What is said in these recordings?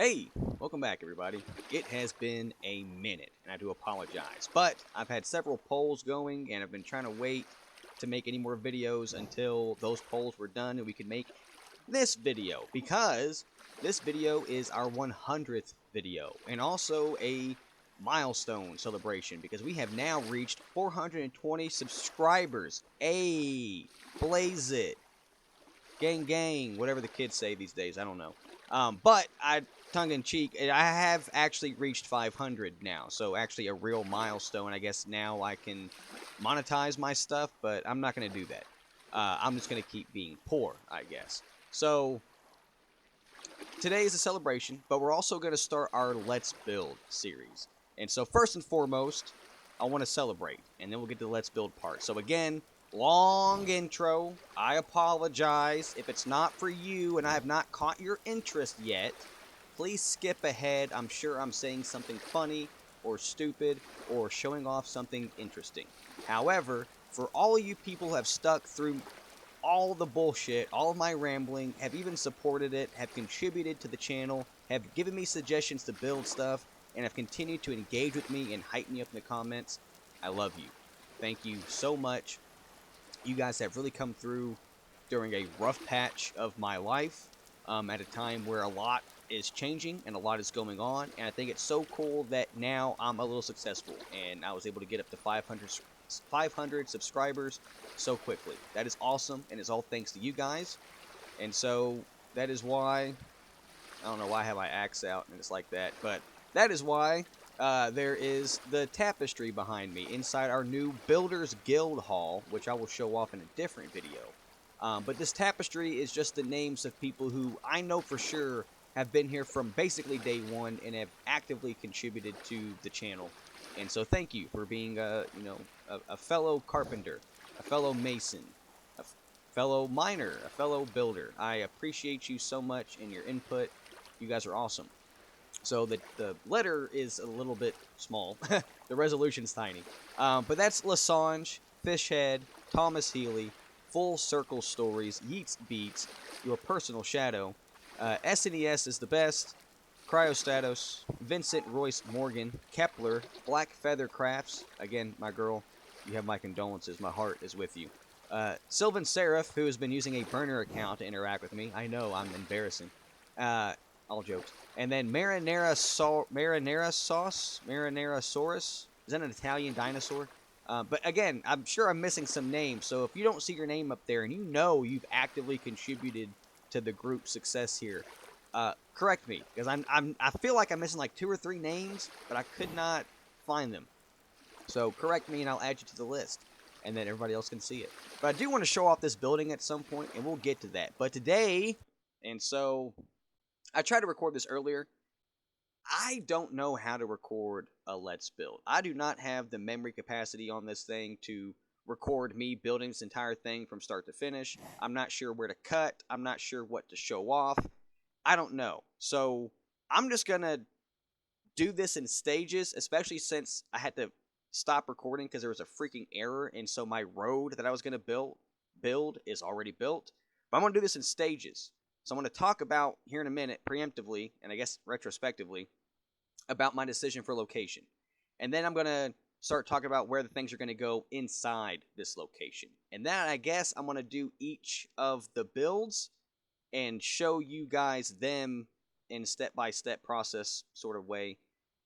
Hey, welcome back everybody. It has been a minute, and I do apologize, but I've had several polls going, and I've been trying to wait to make any more videos until those polls were done and we could make this video, because this video is our 100th video, and also a milestone celebration, because we have now reached 420 subscribers. Hey, blaze it. Gang gang, whatever the kids say these days, I don't know. But tongue-in-cheek, I have actually reached 500 now, so actually a real milestone. I guess now I can monetize my stuff, but I'm not going to do that. I'm just going to keep being poor, I guess. So, today is a celebration, but we're also going to start our Let's Build series. And so, first and foremost, I want to celebrate, and then we'll get to the Let's Build part. So again, long intro. I apologize if it's not for you and I have not caught your interest yet. Please skip ahead. I'm sure I'm saying something funny or stupid or showing off something interesting. However, for all of you people who have stuck through all the bullshit, all of my rambling, have even supported it, have contributed to the channel, have given me suggestions to build stuff, and have continued to engage with me and hype me up in the comments, I love you. Thank you so much. You guys have really come through during a rough patch of my life, at a time where a lot is changing and a lot is going on, and I think it's so cool that now I'm a little successful, and I was able to get up to 500 subscribers so quickly. That is awesome, and it's all thanks to you guys, and so that is why, I don't know why I have my axe out and it's like that, but that is why there is the Tapestry behind me inside our new Builders Guild Hall, which I will show off in a different video. But this tapestry is just the names of people who I know for sure have been here from basically day one and have actively contributed to the channel. And so thank you for being a fellow carpenter, a fellow mason, a fellow miner, a fellow builder. I appreciate you so much and your input. You guys are awesome. So the letter is a little bit small. The resolution's tiny. But that's Lasange, Fishhead, Thomas Healy, Full Circle Stories, Yeats Beats, Your Personal Shadow, SNES is the best, Cryostatos, Vincent Royce Morgan, Kepler, Black Feather Crafts, again, my girl, you have my condolences, my heart is with you. Sylvan Seraph, who has been using a burner account to interact with me. I know, I'm embarrassing. All jokes. And then Marinara Saurus. Is that an Italian dinosaur? But again, I'm sure I'm missing some names, so if you don't see your name up there and you know you've actively contributed to the group's success here, correct me, because I feel like I'm missing like 2 or 3 names, but I could not find them. So correct me and I'll add you to the list, and then everybody else can see it. But I do want to show off this building at some point, and we'll get to that. But today, and so I tried to record this earlier. I don't know how to record a Let's Build. I do not have the memory capacity on this thing to record me building this entire thing from start to finish. I'm not sure where to cut. I'm not sure what to show off. I don't know. So I'm just going to do this in stages, especially since I had to stop recording because there was a freaking error, and so my road that I was going to build is already built. But I'm going to do this in stages. So I'm going to talk about, here in a minute, preemptively, and I guess retrospectively, about my decision for location. And then I'm going to start talking about where the things are going to go inside this location. And then I guess I'm going to do each of the builds and show you guys them in step-by-step process sort of way.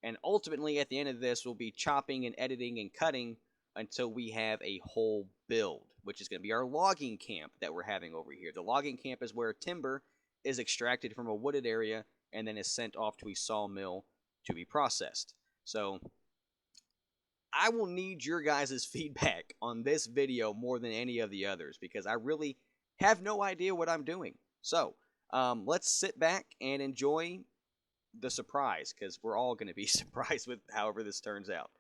And ultimately, at the end of this, we'll be chopping and editing and cutting until we have a whole build, which is going to be our logging camp that we're having over here. The logging camp is where timber is extracted from a wooded area and then is sent off to a sawmill to be processed. So I will need your guys' feedback on this video more than any of the others, because I really have no idea what I'm doing. So let's sit back and enjoy the surprise, because we're all going to be surprised with however this turns out.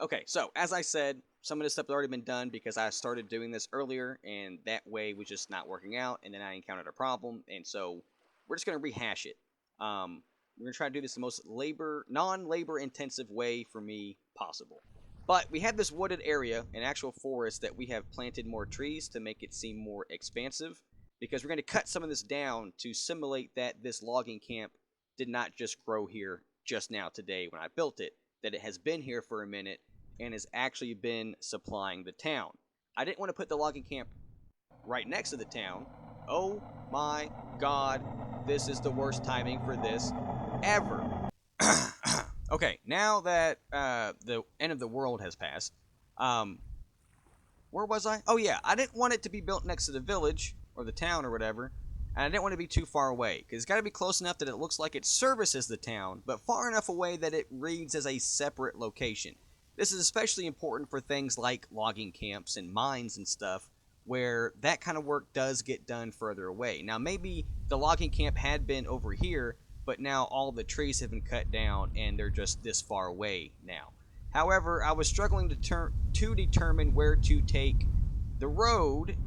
Okay, so as I said, some of this stuff has already been done because I started doing this earlier, and that way was just not working out, and then I encountered a problem, and so we're just going to rehash it. We're going to try to do this the most non-labor intensive way for me possible. But we have this wooded area, an actual forest, that we have planted more trees to make it seem more expansive, because we're going to cut some of this down to simulate that this logging camp did not just grow here just now today when I built it, that it has been here for a minute and has actually been supplying the town. I didn't want to put the logging camp right next to the town. Oh my god, this is the worst timing for this ever. Okay, now that the end of the world has passed, where was I? Oh yeah, I didn't want it to be built next to the village or the town or whatever, and I didn't want to be too far away because it's got to be close enough that it looks like it services the town, but far enough away that it reads as a separate location. This is especially important for things like logging camps and mines and stuff, where that kind of work does get done further away. Now, maybe the logging camp had been over here, but now all the trees have been cut down and they're just this far away now. However, I was struggling to determine where to take the road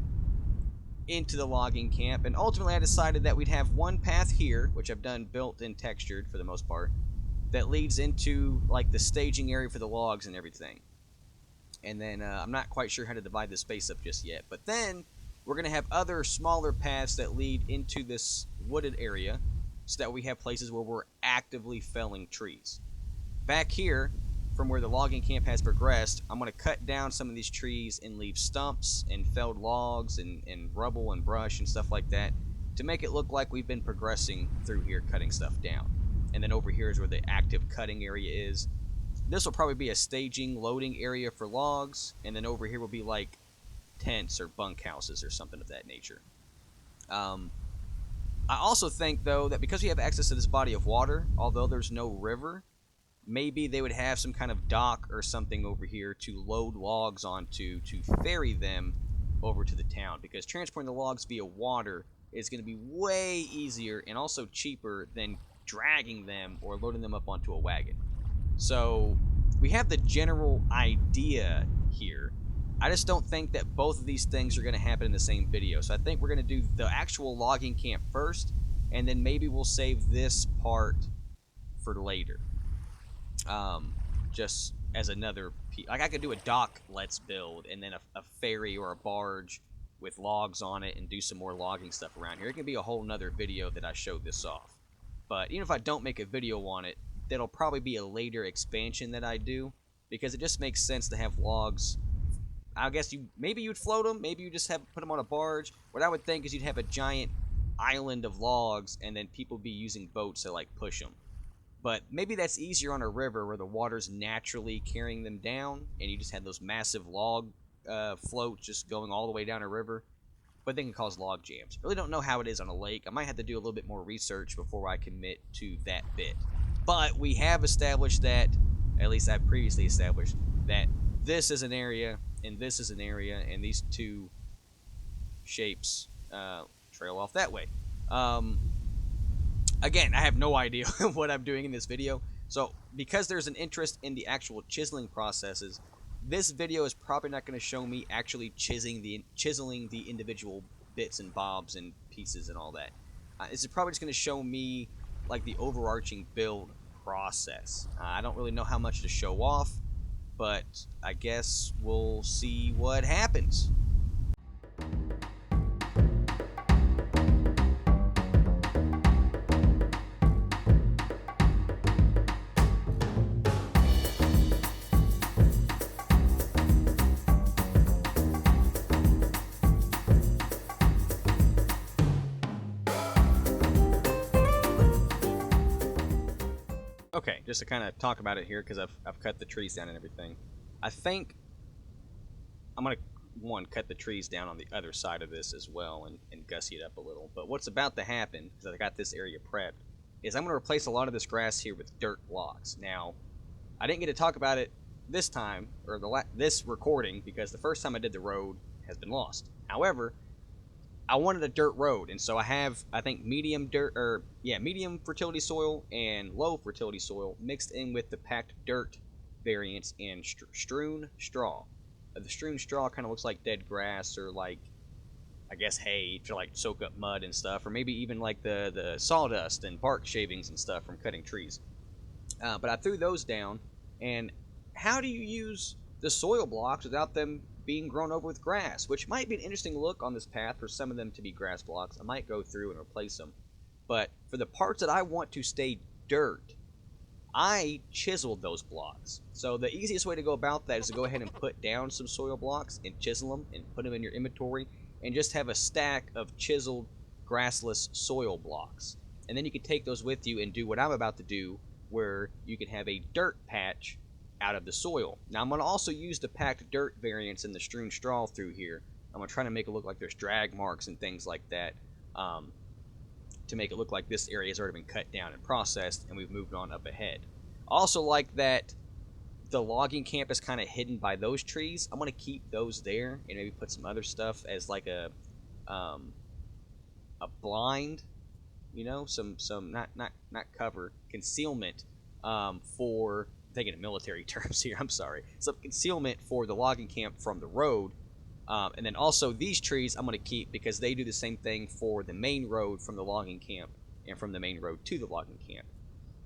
into the logging camp, and ultimately I decided that we'd have one path here, which I've done built and textured for the most part, that leads into like the staging area for the logs and everything. And then I'm not quite sure how to divide the space up just yet, but then we're going to have other smaller paths that lead into this wooded area so that we have places where we're actively felling trees. Back here, from where the logging camp has progressed, I'm going to cut down some of these trees and leave stumps and felled logs and rubble and brush and stuff like that to make it look like we've been progressing through here cutting stuff down. And then over here is where the active cutting area is. This will probably be a staging, loading area for logs, and then over here will be like tents or bunkhouses or something of that nature. I also think, though, that because we have access to this body of water, although there's no river, maybe they would have some kind of dock or something over here to load logs onto to ferry them over to the town, because transporting the logs via water is going to be way easier and also cheaper than dragging them or loading them up onto a wagon. So we have the general idea here. I just don't think that both of these things are going to happen in the same video. So I think we're going to do the actual logging camp first, and then maybe we'll save this part for later. Just as another piece. Like I could do a dock let's build, and then a ferry or a barge with logs on it and do some more logging stuff around here. It can be a whole nother video that I show this off. But even if I don't make a video on it, that'll probably be a later expansion that I do, because it just makes sense to have logs. I guess maybe you'd float them, maybe you just put them on a barge. What I would think is you'd have a giant island of logs, and then people be using boats to like push them. But maybe that's easier on a river where the water's naturally carrying them down, and you just had those massive log floats just going all the way down a river. But they can cause log jams. Really don't know how it is on a lake. I might have to do a little bit more research before I commit to that bit. But we have established that, at least I've previously established, that this is an area, and this is an area, and these two shapes trail off that way. Again, I have no idea what I'm doing in this video, so because there's an interest in the actual chiseling processes, this video is probably not going to show me actually chiseling the individual bits and bobs and pieces and all that. This is probably just going to show me like the overarching build process. I don't really know how much to show off, but I guess we'll see what happens. Okay, just to kind of talk about it here, because I've cut the trees down and everything. I think I'm going to, one, cut the trees down on the other side of this as well and gussy it up a little. But what's about to happen, because I got this area prepped, is I'm going to replace a lot of this grass here with dirt blocks. Now, I didn't get to talk about it this time, or this recording, because the first time I did the road has been lost. However, I wanted a dirt road, and so I have, I think, medium fertility soil and low fertility soil mixed in with the packed dirt variants and strewn straw. The strewn straw kind of looks like dead grass, or like, I guess, hay to like soak up mud and stuff, or maybe even like the sawdust and bark shavings and stuff from cutting trees. But I threw those down, and how do you use the soil blocks without them being grown over with grass, which might be an interesting look on this path for some of them to be grass blocks. I might go through and replace them. But for the parts that I want to stay dirt, I chiseled those blocks. So the easiest way to go about that is to go ahead and put down some soil blocks and chisel them and put them in your inventory and just have a stack of chiseled grassless soil blocks. And then you can take those with you and do what I'm about to do, where you can have a dirt patch out of the soil. Now I'm going to also use the packed dirt variants in the strewn straw through here. I'm going to try to make it look like there's drag marks and things like that, to make it look like this area has already been cut down and processed and we've moved on up ahead. Also like that the logging camp is kind of hidden by those trees. I'm going to keep those there and maybe put some other stuff as like a blind, you know, some not cover, concealment, for, I'm thinking of military terms here, I'm sorry, some concealment for the logging camp from the road. And then also these trees I'm going to keep because they do the same thing for the main road from the logging camp and from the main road to the logging camp.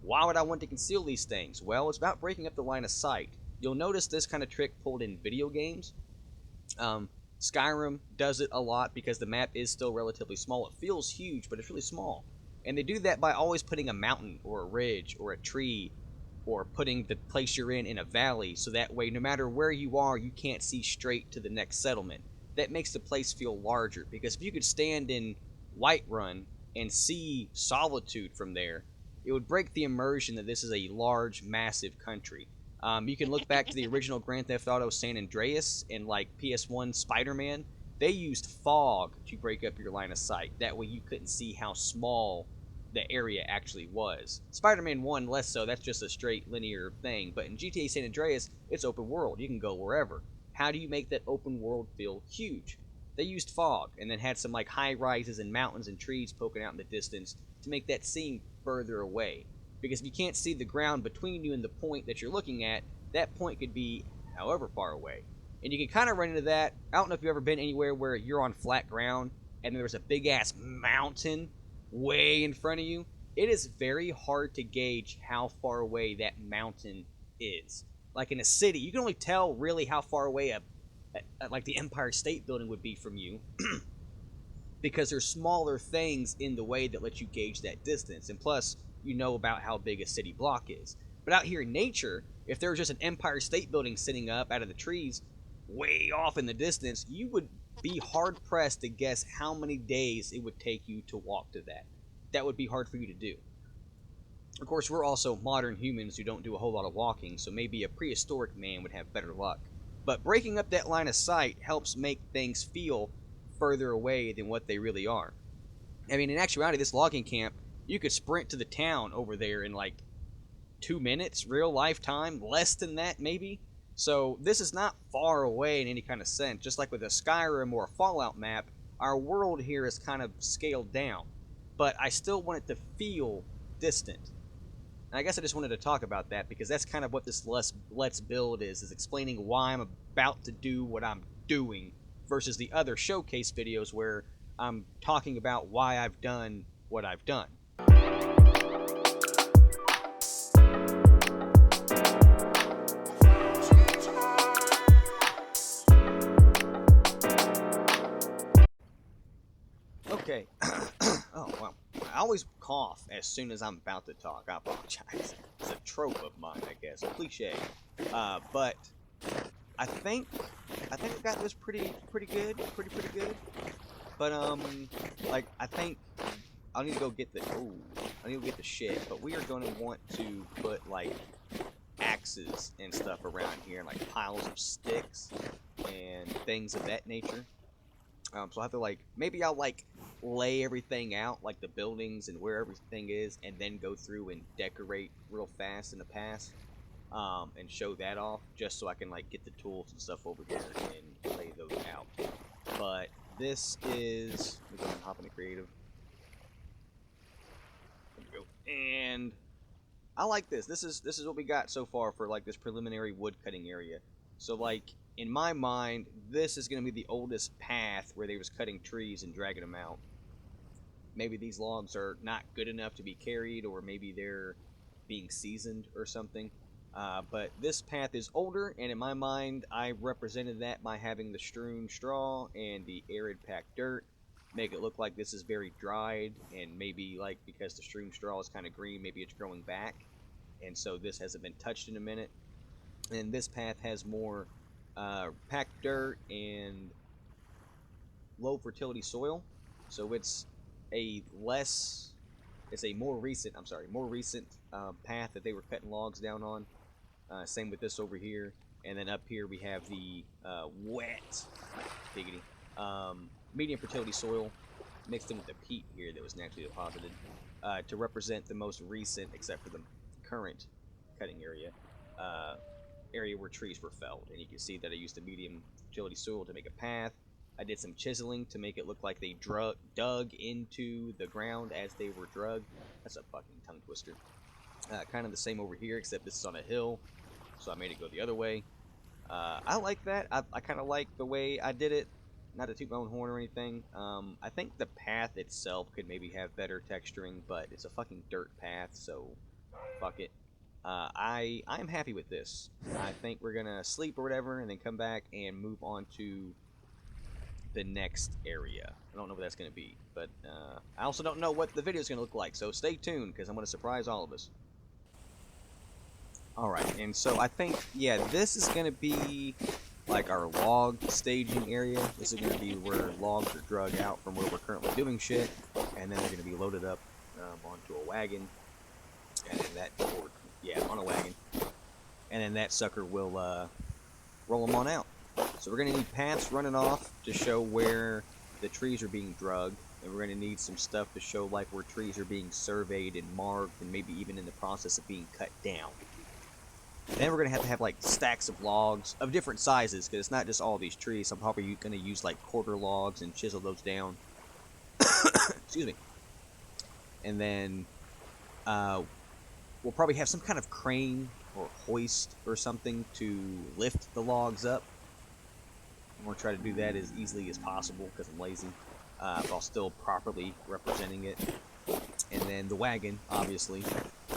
Why would I want to conceal these things? Well, it's about breaking up the line of sight. You'll notice this kind of trick pulled in video games. Skyrim does it a lot because the map is still relatively small. It feels huge, but it's really small. And they do that by always putting a mountain or a ridge or a tree or putting the place you're in a valley, so that way no matter where you are, you can't see straight to the next settlement. That makes the place feel larger, because if you could stand in Whiterun and see Solitude from there, it would break the immersion that this is a large, massive country. You can look back to the original Grand Theft Auto San Andreas and like PS1 Spider-Man. They used fog to break up your line of sight. That way you couldn't see how small the area actually was. Spider-Man 1 less so, that's just a straight linear thing, but in GTA San Andreas, it's open world, you can go wherever. How do you make that open world feel huge? They used fog, and then had some like high rises and mountains and trees poking out in the distance to make that seem further away. Because if you can't see the ground between you and the point that you're looking at, that point could be however far away. And you can kind of run into that. I don't know if you've ever been anywhere where you're on flat ground and there's a big ass mountain way in front of you. It is very hard to gauge how far away that mountain is. Like in a city, you can only tell really how far away like the Empire State Building would be from you because there's smaller things in the way that let you gauge that distance. And plus, you know about how big a city block is. But out here in nature, if there was just an Empire State Building sitting up out of the trees way off in the distance, you would be hard pressed to guess how many days it would take you to walk to that. That would be hard for you to do. Of course, we're also modern humans who don't do a whole lot of walking, so maybe a prehistoric man would have better luck. But breaking up that line of sight helps make things feel further away than what they really are. I mean, in actuality, this logging camp, you could sprint to the town over there in like 2 minutes, real life time, less than that maybe. So this is not far away in any kind of sense. Just like with a Skyrim or a Fallout map, our world here is kind of scaled down. But I still want it to feel distant. And I guess I just wanted to talk about that because that's kind of what this Let's Build is explaining why I'm about to do what I'm doing versus the other showcase videos where I'm talking about why I've done what I've done. Okay. Oh, wow. I always cough as soon as I'm about to talk. I apologize. It's a trope of mine, I guess. A cliche. But I think I got this pretty good. Pretty good. But like I think I need to go get the shit, but we are going to want to put like axes and stuff around here, like piles of sticks and things of that nature. So I'll have to like, maybe I'll like lay everything out, like the buildings and where everything is, and then go through and decorate real fast in the past, and show that off, just so I can like get the tools and stuff over here and lay those out. But this is, let me go and hop into creative. There we go. And I like this. This is what we got so far for like this preliminary wood cutting area. So like, in my mind, this is going to be the oldest path where they was cutting trees and dragging them out. Maybe these logs are not good enough to be carried, or maybe they're being seasoned or something. But this path is older, and in my mind, I represented that by having the strewn straw and the arid packed dirt. make it look like this is very dried, and maybe like because the stream straw is kind of green, maybe it's growing back, and so this hasn't been touched in a minute. And this path has more packed dirt and low fertility soil, so it's a more recent, path that they were cutting logs down on. Same with this over here. And then up here we have the wet, diggity, medium fertility soil mixed in with the peat here that was naturally deposited to represent the most recent, except for the current cutting area where trees were felled. And you can see that I used the medium fertility soil to make a path. I did some chiseling to make it look like they dug into the ground as they were drugged. That's a fucking tongue twister. Kind of the same over here, except this is on a hill, so I made it go the other way. I like that. I kind of like the way I did it. Not to toot my own horn or anything. I think the path itself could maybe have better texturing, but it's a fucking dirt path, so fuck it. I'm happy with this. I think we're gonna sleep or whatever, and then come back and move on to the next area. I don't know what that's gonna be, but I also don't know what the video is gonna look like. So stay tuned, because I'm gonna surprise all of us. Alright, and so I think, yeah, this is going to be like our log staging area. This is going to be where logs are drug out from where we're currently doing shit, and then they're going to be loaded up onto a wagon, and then on a wagon, and then that sucker will roll them on out. So we're going to need paths running off to show where the trees are being drugged, and we're going to need some stuff to show like where trees are being surveyed and marked, and maybe even in the process of being cut down. Then we're going to have like stacks of logs of different sizes, because it's not just all these trees. I'm probably going to use like quarter logs and chisel those down. Excuse me. And then we'll probably have some kind of crane or hoist or something to lift the logs up. I'm going to try to do that as easily as possible because I'm lazy, while still properly representing it. And then the wagon, obviously.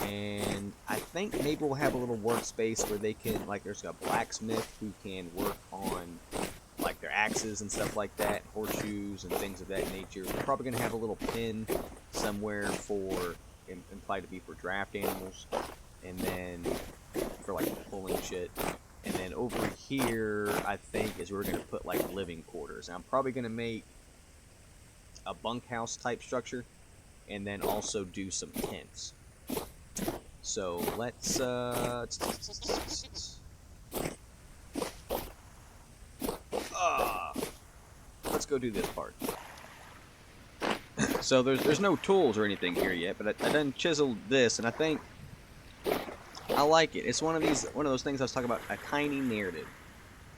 And I think maybe we'll have a little workspace where they can, like, there's a blacksmith who can work on, like, their axes and stuff like that, horseshoes and things of that nature. We're probably going to have a little pin somewhere for, implied to be for draft animals, and then for, like, pulling shit. And then over here, I think, is where we're going to put, like, living quarters. And I'm probably going to make a bunkhouse type structure, and then also do some tents. So let's go do this part. So there's no tools or anything here yet, but I done chiseled this, and I think I like it. It's one of those things I was talking about, a tiny narrative.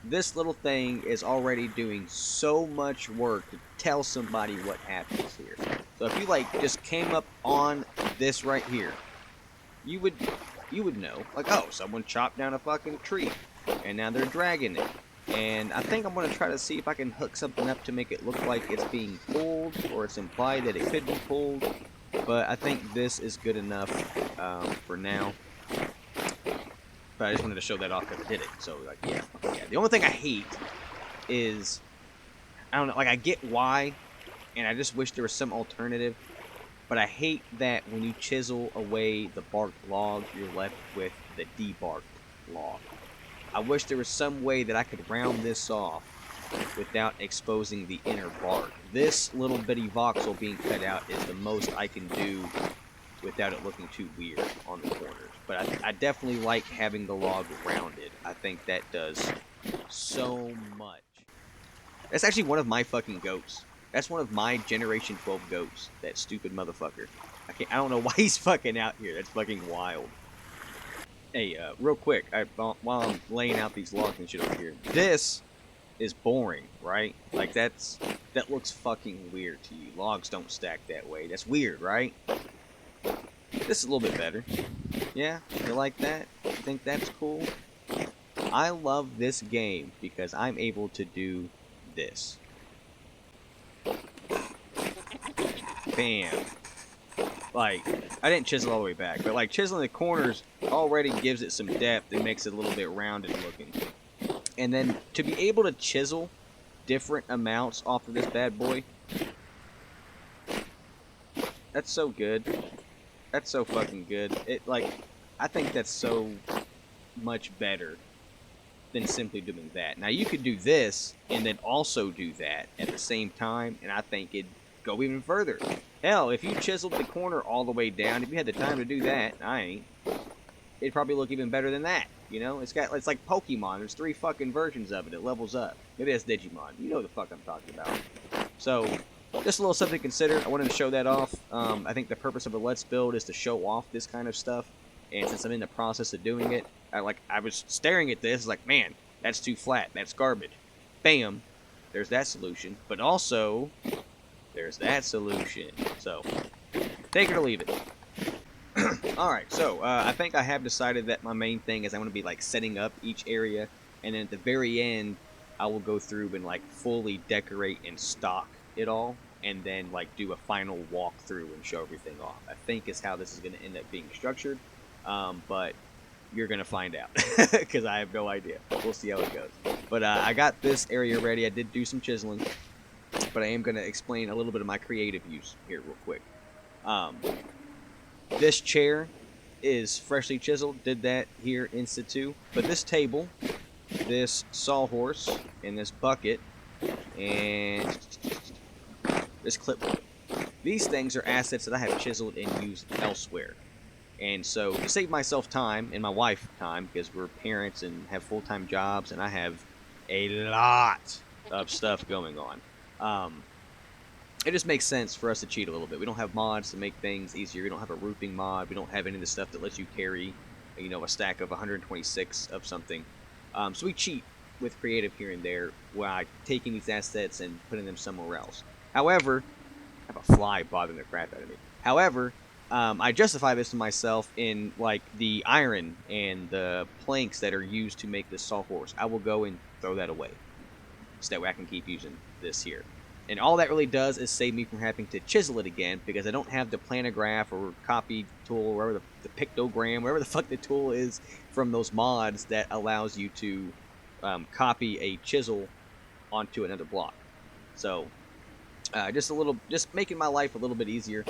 This little thing is already doing so much work to tell somebody what happens here. So if you like just came up on this right here, you would know, like, oh, someone chopped down a fucking tree, and now they're dragging it. And I think I'm going to try to see if I can hook something up to make it look like it's being pulled, or it's implied that it could be pulled. But I think this is good enough for now. But I just wanted to show that off because I did it. So, like, yeah. The only thing I hate is, I don't know, like, I get why, and I just wish there was some alternative. But I hate that when you chisel away the barked log, you're left with the debarked log. I wish there was some way that I could round this off without exposing the inner bark. This little bitty voxel being cut out is the most I can do without it looking too weird on the corners. But I definitely like having the log rounded. I think that does so much. That's actually one of my fucking goats. That's one of my Generation 12 goats. That stupid motherfucker. I don't know why he's fucking out here. That's fucking wild. Hey, real quick, while I'm laying out these logs and shit over here, this is boring, right? Like, that looks fucking weird to you. Logs don't stack that way. That's weird, right? This is a little bit better. Yeah, you like that? You think that's cool? I love this game because I'm able to do this. Bam. Like, I didn't chisel all the way back, but like chiseling the corners already gives it some depth and makes it a little bit rounded looking. And then to be able to chisel different amounts off of this bad boy, That's so good. That's so fucking good. I think that's so much better than simply doing that. Now you could do this and then also do that at the same time, and I think it'd go even further. Hell, if you chiseled the corner all the way down, if you had the time to do that, I ain't, it'd probably look even better than that. You know, it's like Pokemon. There's 3 fucking versions of it. It levels up. Maybe that's Digimon. You know the fuck I'm talking about. So, just a little something to consider. I wanted to show that off. I think the purpose of a Let's Build is to show off this kind of stuff. And since I'm in the process of doing it, I was staring at this, like, man, that's too flat. That's garbage. Bam. There's that solution. But also, there's that solution. So, take it or leave it. Alright, so I think I have decided that my main thing is I want to be like setting up each area, and then at the very end I will go through and like fully decorate and stock it all, and then like do a final walkthrough and show everything off. I think is how this is going to end up being structured, but you're going to find out because I have no idea. We'll see how it goes. But I got this area ready. I did do some chiseling, but I am going to explain a little bit of my creative use here real quick. This chair is freshly chiseled, did that here in situ. But this table, this sawhorse, and this bucket, and this clipboard. These things are assets that I have chiseled and used elsewhere. And so to save myself time and my wife time, because we're parents and have full-time jobs, and I have a lot of stuff going on, it just makes sense for us to cheat a little bit. We don't have mods to make things easier. We don't have a roofing mod. We don't have any of the stuff that lets you carry, you know, a stack of 126 of something. So we cheat with creative here and there while taking these assets and putting them somewhere else. However, I have a fly bothering the crap out of me. However, I justify this to myself in like the iron and the planks that are used to make this sawhorse. I will go and throw that away, so that way I can keep using this here. And all that really does is save me from having to chisel it again, because I don't have the planograph or copy tool, or whatever the pictogram, whatever the fuck the tool is from those mods that allows you to copy a chisel onto another block. So just making my life a little bit easier.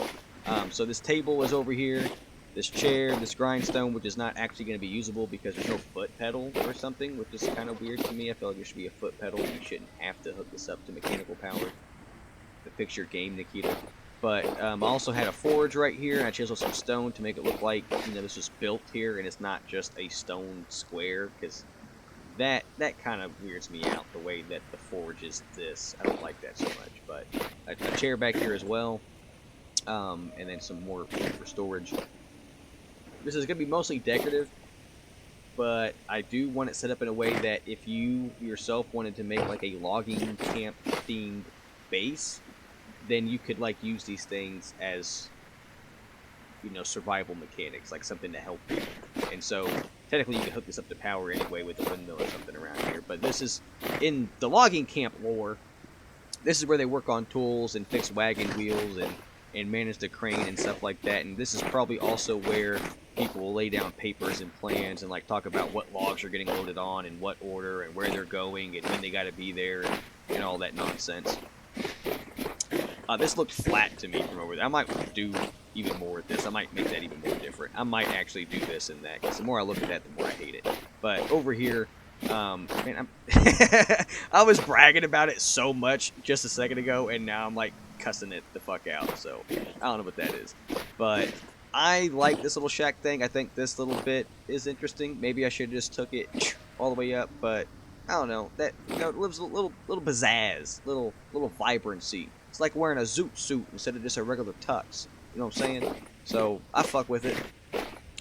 So this table is over here. This chair, this grindstone, which is not actually going to be usable because there's no foot pedal or something, which is kind of weird to me. I feel like there should be a foot pedal. You shouldn't have to hook this up to mechanical power to fix your game, Nikita. But I also had a forge right here, and I chiseled some stone to make it look like, you know, this was built here, and it's not just a stone square, because that kind of weirds me out, the way that the forge is this. I don't like that so much. But a chair back here as well, and then some more for storage. This is going to be mostly decorative, but I do want it set up in a way that if you yourself wanted to make like a logging camp themed base, then you could like use these things as, you know, survival mechanics, like something to help you. And so technically you can hook this up to power anyway with a windmill or something around here. But this is, in the logging camp lore, this is where they work on tools and fix wagon wheels and manage the crane and stuff like that. And this is probably also where people will lay down papers and plans and like talk about what logs are getting loaded on in what order and where they're going and when they got to be there and all that nonsense. This looked flat to me from over there. I might do even more with this. I might make that even more different. I might actually do this and that, because the more I look at that, the more I hate it. But over here, man, I was bragging about it so much just a second ago, and now I'm like cussing it the fuck out. So I don't know what that is, but I like this little shack thing. I think this little bit is interesting. Maybe I should have just took it all the way up, but I don't know. That, you know, it lives a little pizzazz, little vibrancy. It's like wearing a zoot suit instead of just a regular tux. You know what I'm saying? So I fuck with it.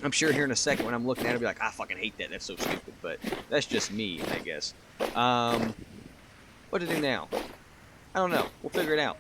I'm sure here in a second when I'm looking at it, I'll be like, I fucking hate that. That's so stupid. But that's just me, I guess. What to do now? I don't know. We'll figure it out.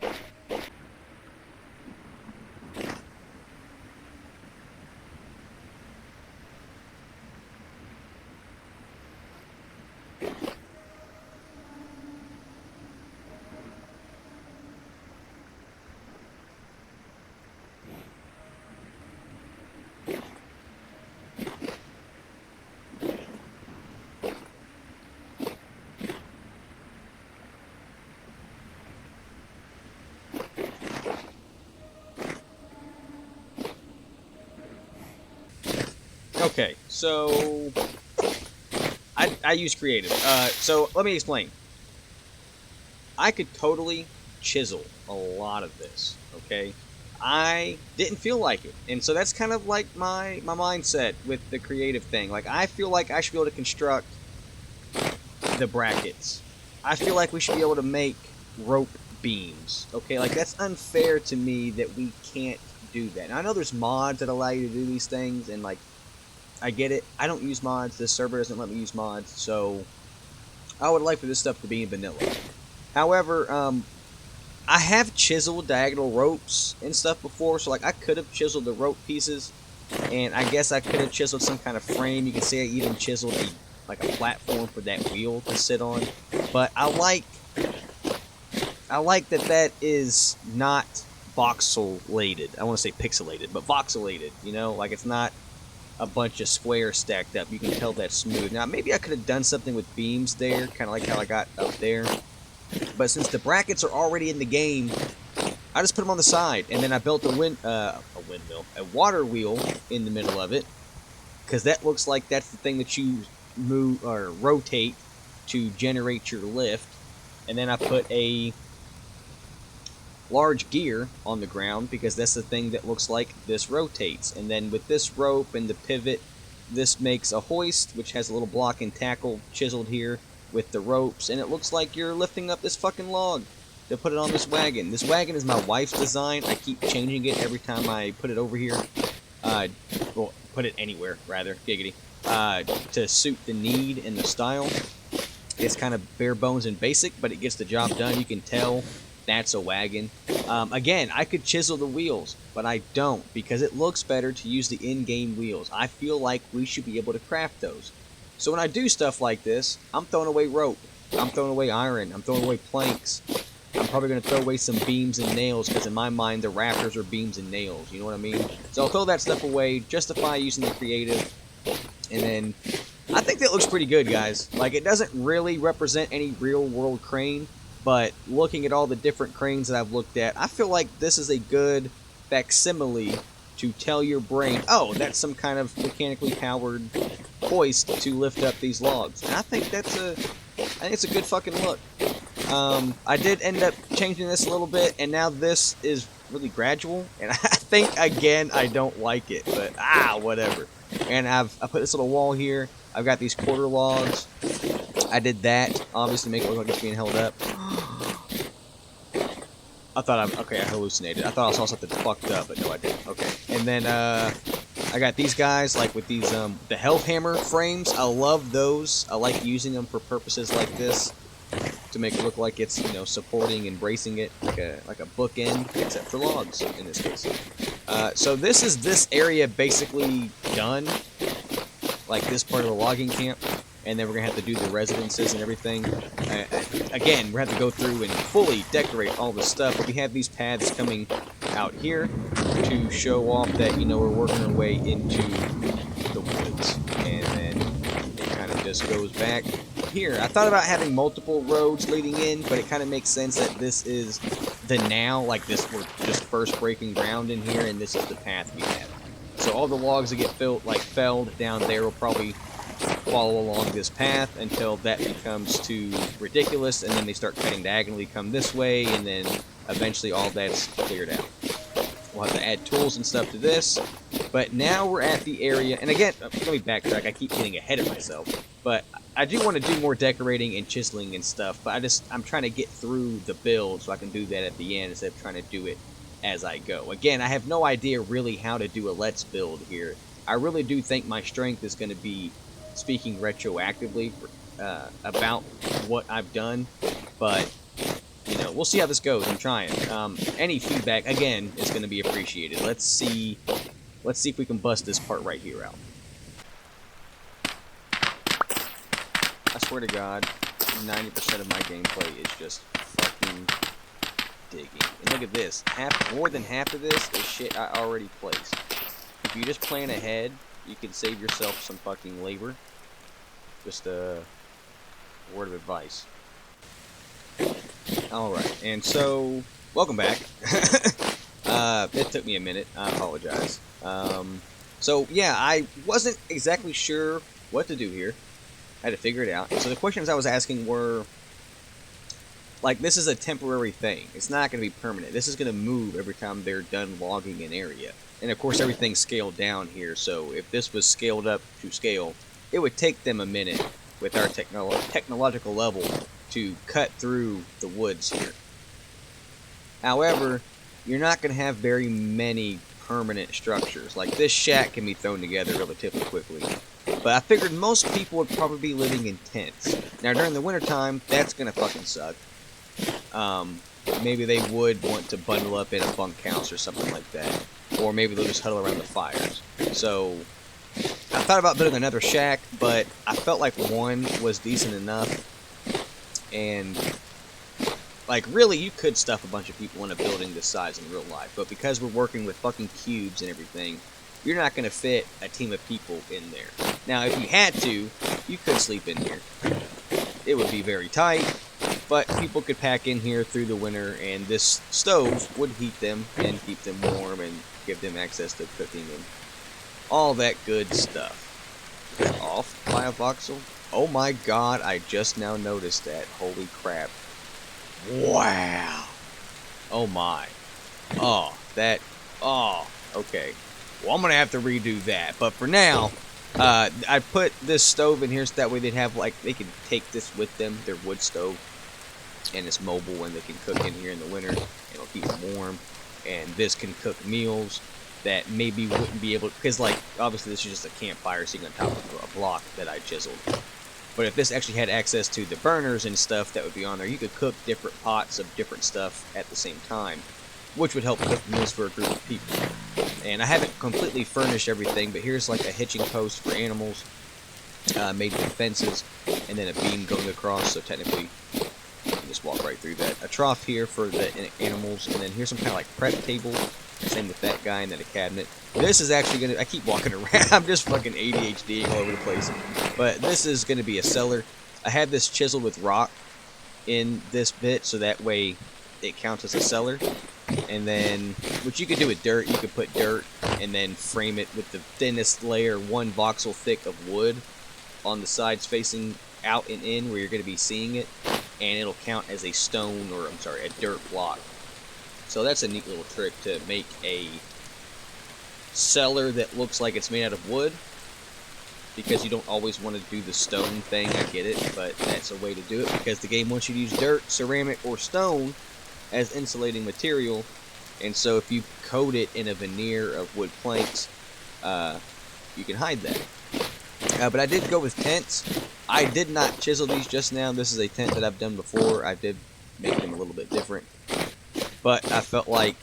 Okay, so I use creative. So let me explain. I could totally chisel a lot of this, okay? I didn't feel like it. And so that's kind of like my mindset with the creative thing. Like, I feel like I should be able to construct the brackets. I feel like we should be able to make rope beams, okay? Like, that's unfair to me that we can't do that. Now, I know there's mods that allow you to do these things, and, like, I get it. I don't use mods. This server doesn't let me use mods, so I would like for this stuff to be in vanilla. However, I have chiseled diagonal ropes and stuff before, so like I could have chiseled the rope pieces, and I guess I could have chiseled some kind of frame. You can see I even chiseled a platform for that wheel to sit on. But I like that is not voxelated. I want to say pixelated, but voxelated. You know, like it's not a bunch of squares stacked up. You can tell that's smooth. Now maybe I could have done something with beams there, kind of like how I got up there. But since the brackets are already in the game, I just put them on the side, and then I built a water wheel in the middle of it, because that looks like that's the thing that you move or rotate to generate your lift. And then I put a large gear on the ground, because that's the thing that looks like this rotates. And then with this rope and the pivot, this makes a hoist, which has a little block and tackle chiseled here with the ropes, and it looks like you're lifting up this fucking log to put it on this wagon. This wagon is my wife's design. I keep changing it every time I put it over here. Well, put it anywhere, rather, giggity, to suit the need and the style. It's kind of bare bones and basic, but it gets the job done. You can tell that's a wagon. Again, I could chisel the wheels, but I don't, because it looks better to use the in-game wheels. I feel like we should be able to craft those. So when I do stuff like this, I'm throwing away rope, I'm throwing away iron, I'm throwing away planks. I'm probably going to throw away some beams and nails, because in my mind the rafters are beams and nails, you know what I mean? So I'll throw that stuff away, justify using the creative, and then I think that looks pretty good, guys. Like, it doesn't really represent any real world crane, but looking at all the different cranes that I've looked at, I feel like this is a good facsimile to tell your brain, oh, that's some kind of mechanically powered hoist to lift up these logs. And I think it's a good fucking look. I did end up changing this a little bit, and now this is really gradual, and I think, again, I don't like it, but whatever. And I put this little wall here. I've got these quarter logs. I did that, obviously, to make it look like it's being held up. I hallucinated. I thought I saw something fucked up, but no, I didn't. Okay. And then, I got these guys, like, with these, the health hammer frames. I love those. I like using them for purposes like this, to make it look like it's, you know, supporting and bracing it, like a bookend, except for logs, in this case. So this area basically done, like this part of the logging camp. And then we're going to have to do the residences and everything. Again, we're going to have to go through and fully decorate all this stuff. But we have these paths coming out here to show off that, you know, we're working our way into the woods. And then it kind of just goes back here. I thought about having multiple roads leading in, but it kind of makes sense that this is the now, like this, we're just first breaking ground in here, and this is the path we have. So all the logs that get felled down there will probably follow along this path until that becomes too ridiculous, and then they start cutting diagonally, come this way, and then eventually all that's cleared out. We'll have to add tools and stuff to this, but now we're at the area, and again, let me backtrack, I keep getting ahead of myself, but I do want to do more decorating and chiseling and stuff, but I'm trying to get through the build so I can do that at the end instead of trying to do it as I go. Again, I have no idea really how to do a let's build here. I really do think my strength is going to be speaking retroactively about what I've done, but you know, we'll see how this goes. I'm trying. Any feedback, again, is going to be appreciated. Let's see if we can bust this part right here out. I swear to God, 90% of my gameplay is just fucking digging. And look at this. More than half of this is shit I already placed. If you just plan ahead, you can save yourself some fucking labor. Just a word of advice. Alright, and so, welcome back. It took me a minute, I apologize. So yeah, I wasn't exactly sure what to do here. I had to figure it out. So the questions I was asking were, like, this is a temporary thing. It's not going to be permanent. This is going to move every time they're done logging an area. And of course, everything's scaled down here. So if this was scaled up to scale, it would take them a minute with our technological level to cut through the woods here. However, you're not going to have very many permanent structures. Like, this shack can be thrown together relatively quickly. But I figured most people would probably be living in tents. Now, during the wintertime, that's going to fucking suck. Maybe they would want to bundle up in a bunkhouse or something like that. Or maybe they'll just huddle around the fires. So, I thought about building another shack, but I felt like one was decent enough. And, like, really, you could stuff a bunch of people in a building this size in real life. But because we're working with fucking cubes and everything, you're not going to fit a team of people in there. Now, if you had to, you could sleep in here. It would be very tight, but people could pack in here through the winter, and this stove would heat them and keep them warm and give them access to cooking and all that good stuff. Off by a voxel? Oh my god, I just now noticed that. Holy crap. Wow. Oh my. Oh, that. Oh, okay. Well, I'm going to have to redo that. But for now, I put this stove in here so that way they'd have, like, they can take this with them, their wood stove. And it's mobile and they can cook in here in the winter. And it'll keep them warm. And this can cook meals that maybe wouldn't be able to, because, like, obviously this is just a campfire sitting on top of a block that I chiseled. But if this actually had access to the burners and stuff that would be on there, you could cook different pots of different stuff at the same time, which would help cook meals for a group of people. And I haven't completely furnished everything, but here's like a hitching post for animals, made with fences, and then a beam going across, so technically you can just walk right through that. A trough here for the animals, and then here's some kind of like prep table, same with that guy, and then a cabinet. This is actually going to, I keep walking around, I'm just fucking ADHDing all over the place, but this is going to be a cellar. I had this chiseled with rock in this bit, so that way it counts as a cellar. And then, which you could do with dirt, you could put dirt and then frame it with the thinnest layer, 1 voxel thick of wood on the sides facing out and in where you're going to be seeing it, and it'll count as a stone, or I'm sorry, a dirt block. So that's a neat little trick to make a cellar that looks like it's made out of wood, because you don't always want to do the stone thing, I get it, but that's a way to do it, because the game wants you to use dirt, ceramic, or stone as insulating material, and so if you coat it in a veneer of wood planks, you can hide that. But I did go with tents. I did not chisel these just now. This is a tent that I've done before. I did make them a little bit different, but I felt like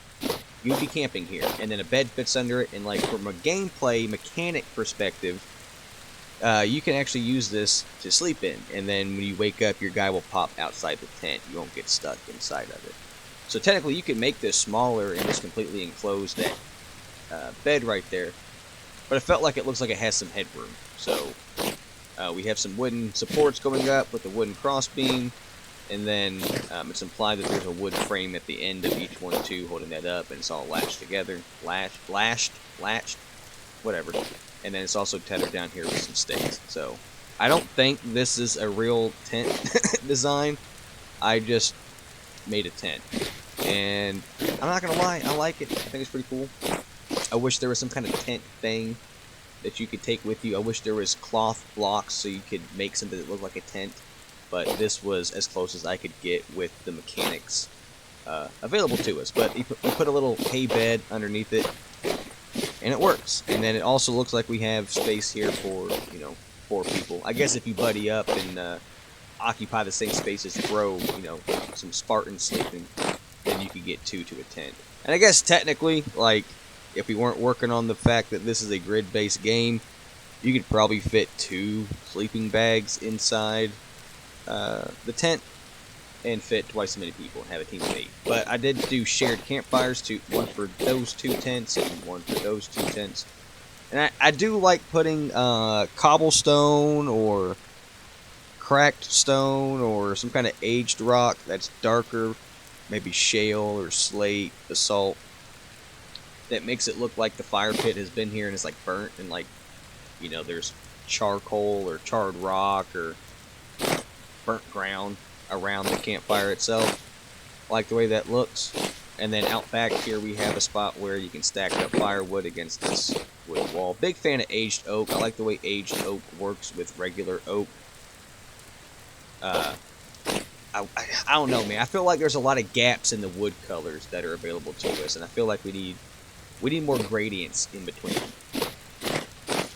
you'd be camping here, and then a bed fits under it, and like from a gameplay mechanic perspective, you can actually use this to sleep in, and then when you wake up, your guy will pop outside the tent. You won't get stuck inside of it. So technically, you can make this smaller and just completely enclose that bed right there. But it felt like it looks like it has some headroom. So we have some wooden supports going up with a wooden crossbeam. And then it's implied that there's a wood frame at the end of each one too, holding that up. And it's all latched together. Latched, whatever. And then it's also tethered down here with some stakes. So I don't think this is a real tent design. I just made a tent. And I'm not gonna lie, I like it. I think it's pretty cool. I wish there was some kind of tent thing that you could take with you. I wish there was cloth blocks so you could make something that looked like a tent. But this was as close as I could get with the mechanics available to us. But we put a little hay bed underneath it, and it works. And then it also looks like we have space here for, 4 people. I guess if you buddy up and occupy the same space as Bro, some Spartans sleeping, then you could get 2 to a tent. And I guess technically, like, if we weren't working on the fact that this is a grid-based game, you could probably fit 2 sleeping bags inside the tent and fit twice as many people and have a team of 8. But I did do shared campfires, one for those 2 tents and one for those 2 tents. And I do like putting cobblestone or cracked stone or some kind of aged rock that's darker, maybe shale or slate, basalt, that makes it look like the fire pit has been here and it's like burnt and like, you know, there's charcoal or charred rock or burnt ground around the campfire itself. I like the way that looks. And then out back here we have a spot where you can stack up firewood against this wood wall. Big fan of aged oak. I like the way aged oak works with regular oak. I don't know, man. I feel like there's a lot of gaps in the wood colors that are available to us, and I feel like we need more gradients in between.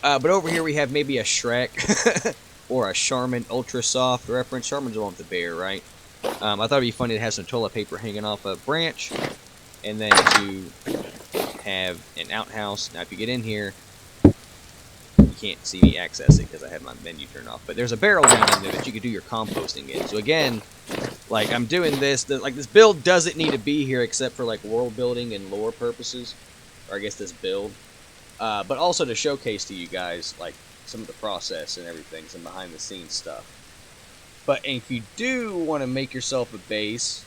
But over here we have maybe a Shrek or a Charmin Ultra Soft reference. Charmin's the one with the bear, right? I thought it'd be funny to have some toilet paper hanging off a branch, and then to have an outhouse. Now, if you get in here, you can't see me access it because I have my menu turned off. But there's a barrel down in there that you could do your composting in. So again, like I'm doing this, like this build doesn't need to be here except for like world building and lore purposes, or I guess this build. But also to showcase to you guys like some of the process and everything, some behind the scenes stuff. But if you do want to make yourself a base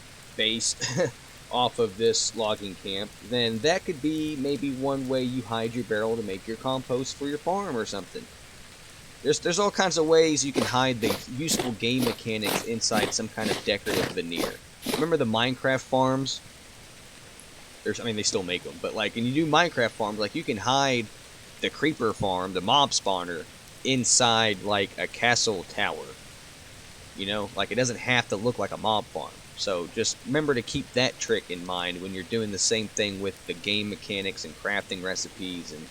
off of this logging camp, then that could be maybe one way you hide your barrel to make your compost for your farm or something. There's all kinds of ways you can hide the useful game mechanics inside some kind of decorative veneer. Remember the Minecraft farms? I mean, they still make them, but like when you do Minecraft farms, like you can hide the creeper farm, the mob spawner, inside like a castle tower. You know, like it doesn't have to look like a mob farm. So just remember to keep that trick in mind when you're doing the same thing with the game mechanics and crafting recipes and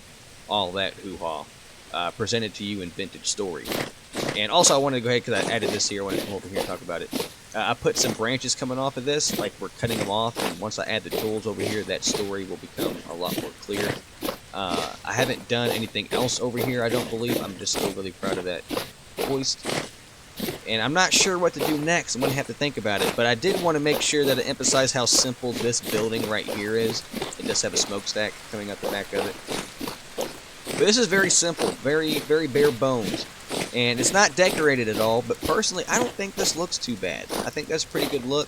all that hoo-ha presented to you in Vintage Story. And also I wanted to go ahead, because I added this here, I want to come over here and talk about it. I put some branches coming off of this, like we're cutting them off, and once I add the tools over here, that story will become a lot more clear. I haven't done anything else over here, I don't believe. I'm just still really proud of that hoist. And I'm not sure what to do next. I'm going to have to think about it. But I did want to make sure that I emphasize how simple this building right here is. It does have a smokestack coming out the back of it. But this is very simple. Very, very bare bones. And it's not decorated at all. But personally, I don't think this looks too bad. I think that's a pretty good look.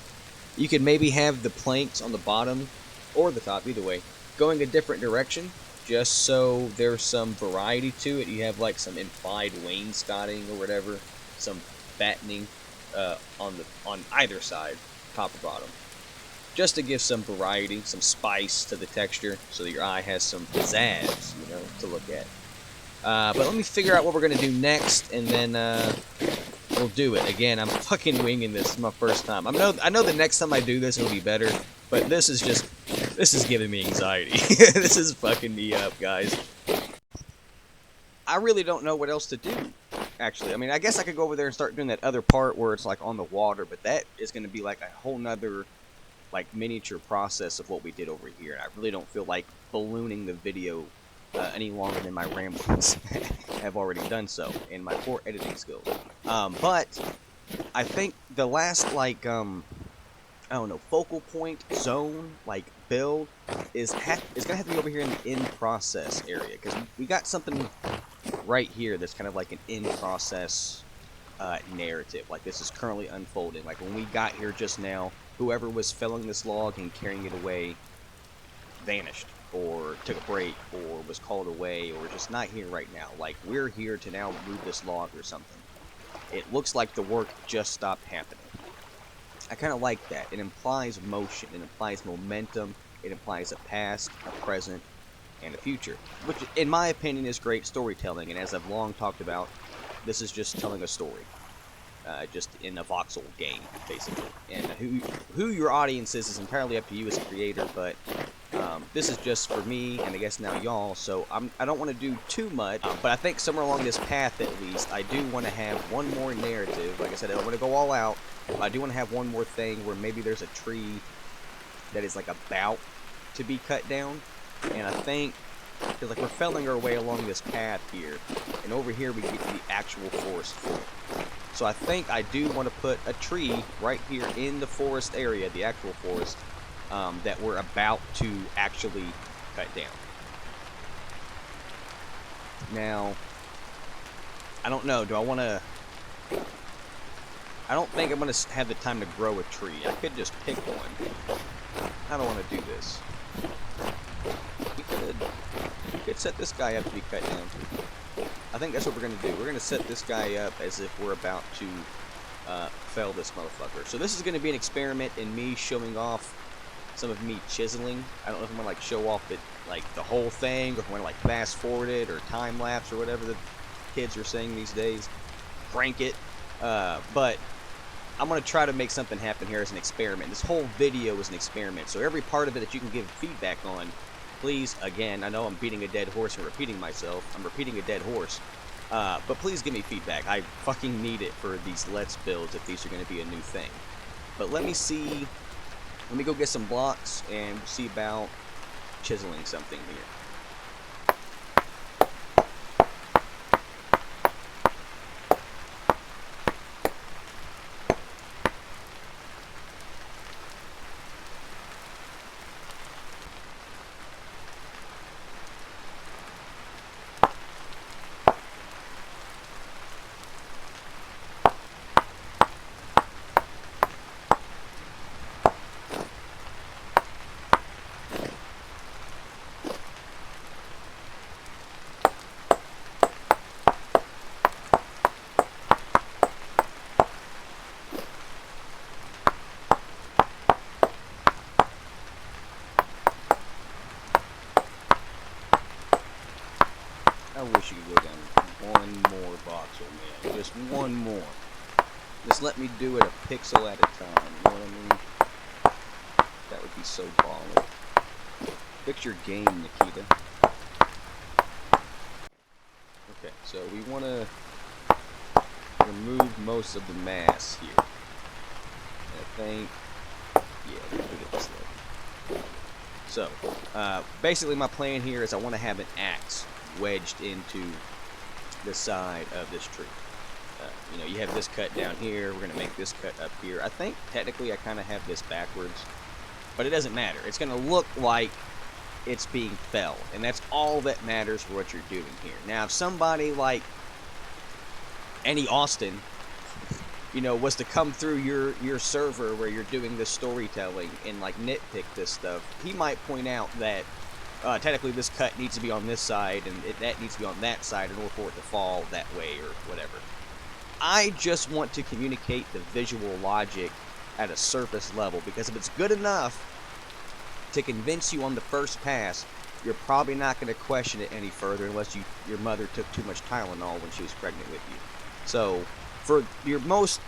You could maybe have the planks on the bottom or the top, either way, going a different direction. Just so there's some variety to it. You have like some implied wainscoting or whatever. Some battening on either side, top or bottom, just to give some variety, some spice to the texture, so that your eye has some pizzazz, you know, to look at. But let me figure out what we're gonna do next, and then we'll do it. Again, I'm fucking winging this. This is my first time. I know the next time I do this it'll be better, but this is giving me anxiety. This is fucking me up, guys. I really don't know what else to do. Actually, I mean, I guess I could go over there and start doing that other part where it's like on the water, but that is going to be like a whole nother like miniature process of what we did over here. And I really don't feel like ballooning the video any longer than my ramblings have already done so in my poor editing skills. But I think the last like I don't know, focal point zone like build is gonna have to be over here in the in process area, because we got something right here that's kind of like an in-process narrative. Like this is currently unfolding. Like when we got here just now, whoever was felling this log and carrying it away vanished, or took a break, or was called away, or just not here right now. Like we're here to now move this log or something. It looks like the work just stopped happening. I kind of like that. It implies motion. It implies momentum. It implies a past, a present, and a future, which in my opinion is great storytelling. And as I've long talked about, this is just telling a story, just in a voxel game, basically. And who your audience is entirely up to you as a creator, but this is just for me, and I guess now y'all, so I don't want to do too much, but I think somewhere along this path at least, I do want to have one more narrative. Like I said, I don't want to go all out, but I do want to have one more thing where maybe there's a tree that is like about to be cut down. And I think, because like we're felling our way along this path here, and over here we get to the actual forest floor. So I think I do want to put a tree right here in the forest area, the actual forest, that we're about to actually cut down. Now, I don't know, do I want to... I don't think I'm going to have the time to grow a tree. I could just pick one. I don't want to do this. set this guy up to be cut down. I think that's what we're going to do. We're going to set this guy up as if we're about to fell this motherfucker. So this is going to be an experiment in me showing off some of me chiseling. I don't know if I'm going to like show off it, like the whole thing, or if I'm going to like fast forward it, or time lapse, or whatever the kids are saying these days. Crank it. But I'm going to try to make something happen here as an experiment. This whole video is an experiment, so every part of it that you can give feedback on, please, again, I know I'm beating a dead horse and repeating myself. I'm repeating a dead horse. But please give me feedback. I fucking need it for these Let's builds if these are going to be a new thing. But let me see. Let me go get some blocks and see about chiseling something here. I wish you could go down one more voxel, man. Just one more. Just let me do it a pixel at a time, you know what I mean? That would be so baller. Fix your game, Nikita. Okay, so we want to remove most of the mass here. I think, yeah, we're going to get this level. So, basically my plan here is I want to have an axe wedged into the side of this tree. You know, you have this cut down here. We're going to make this cut up here. I think technically I kind of have this backwards, but it doesn't matter. It's going to look like it's being felled, and that's all that matters for what you're doing here. Now, if somebody like Annie Austin, you know, was to come through your server where you're doing this storytelling and like nitpick this stuff, he might point out that technically this cut needs to be on this side and that needs to be on that side in order for it to fall that way or whatever. I just want to communicate the visual logic at a surface level, because if it's good enough to convince you on the first pass, you're probably not going to question it any further unless your mother took too much Tylenol when she was pregnant with you. So for your most,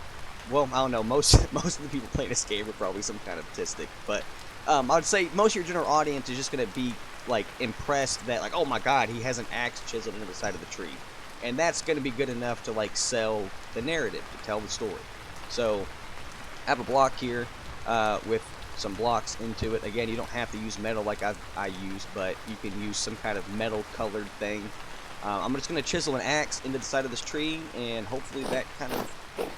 well, I don't know, most of the people playing this game are probably some kind of autistic, but I would say most of your general audience is just going to be like impressed that like, oh my god, he has an axe chiseled into the side of the tree, and that's going to be good enough to like sell the narrative, to tell the story. So I have a block here with some blocks into it. Again, you don't have to use metal like I use, but you can use some kind of metal colored thing. I'm just going to chisel an axe into the side of this tree, and hopefully that kind of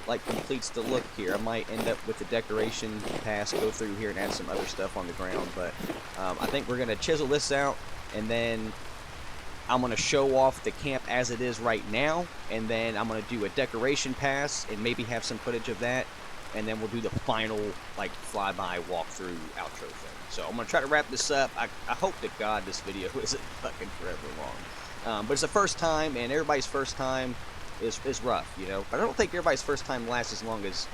like completes the look here. I might end up with the decoration pass, go through here and add some other stuff on the ground, but I think we're going to chisel this out, and then I'm going to show off the camp as it is right now, and then I'm going to do a decoration pass and maybe have some footage of that, and then we'll do the final like flyby walkthrough outro thing. So I'm going to try to wrap this up. I hope to God this video isn't fucking forever long. But it's the first time, and everybody's first time is rough, you know. But I don't think everybody's first time lasts as long as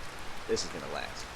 this is going to last.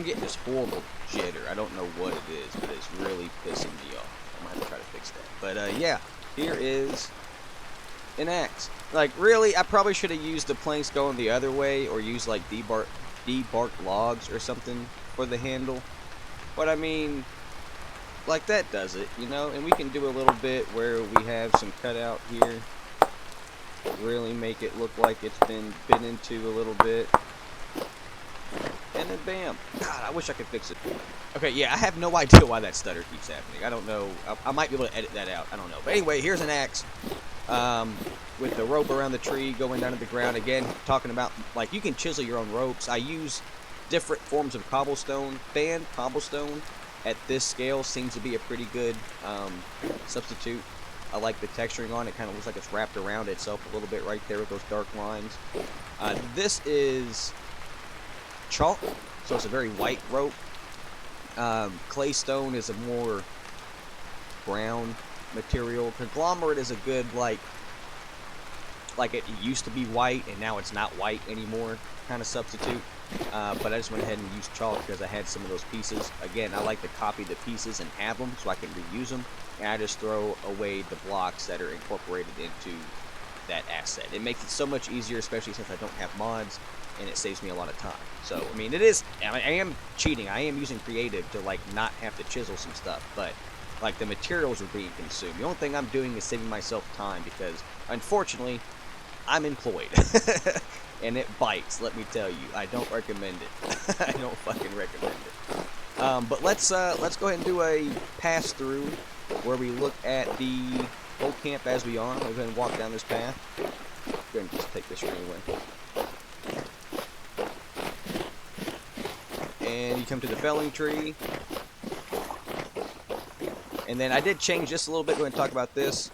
I'm getting this horrible jitter. I don't know what it is, but it's really pissing me off. I'm gonna have to try to fix that. But yeah, here is an axe. Like, really, I probably should have used the planks going the other way, or use like debarked logs or something for the handle. But I mean, like, that does it, you know. And we can do a little bit where we have some cutout here. Really make it look like it's been bit into a little bit. And then bam. God, I wish I could fix it. Okay, yeah, I have no idea why that stutter keeps happening. I don't know. I might be able to edit that out. I don't know. But anyway, here's an axe. With the rope around the tree going down to the ground. Again, talking about, like, you can chisel your own ropes. I use different forms of cobblestone. Fan cobblestone at this scale seems to be a pretty good substitute. I like the texturing on it. Kind of looks like it's wrapped around itself a little bit right there with those dark lines. This is chalk, so it's a very white rope. Claystone is a more brown material. Conglomerate is a good, like it used to be white and now it's not white anymore kind of substitute. But I just went ahead and used chalk because I had some of those pieces. Again, I like to copy the pieces and have them so I can reuse them. And I just throw away the blocks that are incorporated into that asset. It makes it so much easier, especially since I don't have mods, and it saves me a lot of time. So, I mean, I am cheating. I am using creative to, like, not have to chisel some stuff, but, like, the materials are being consumed. The only thing I'm doing is saving myself time because, unfortunately, I'm employed. And it bites, let me tell you. I don't recommend it. I don't fucking recommend it. But let's go ahead and do a pass-through where we look at the whole camp as we are. We'll go ahead and walk down this path. Go ahead and just take this ring away. And you come to the felling tree. And then I did change this a little bit. Go ahead and talk about this.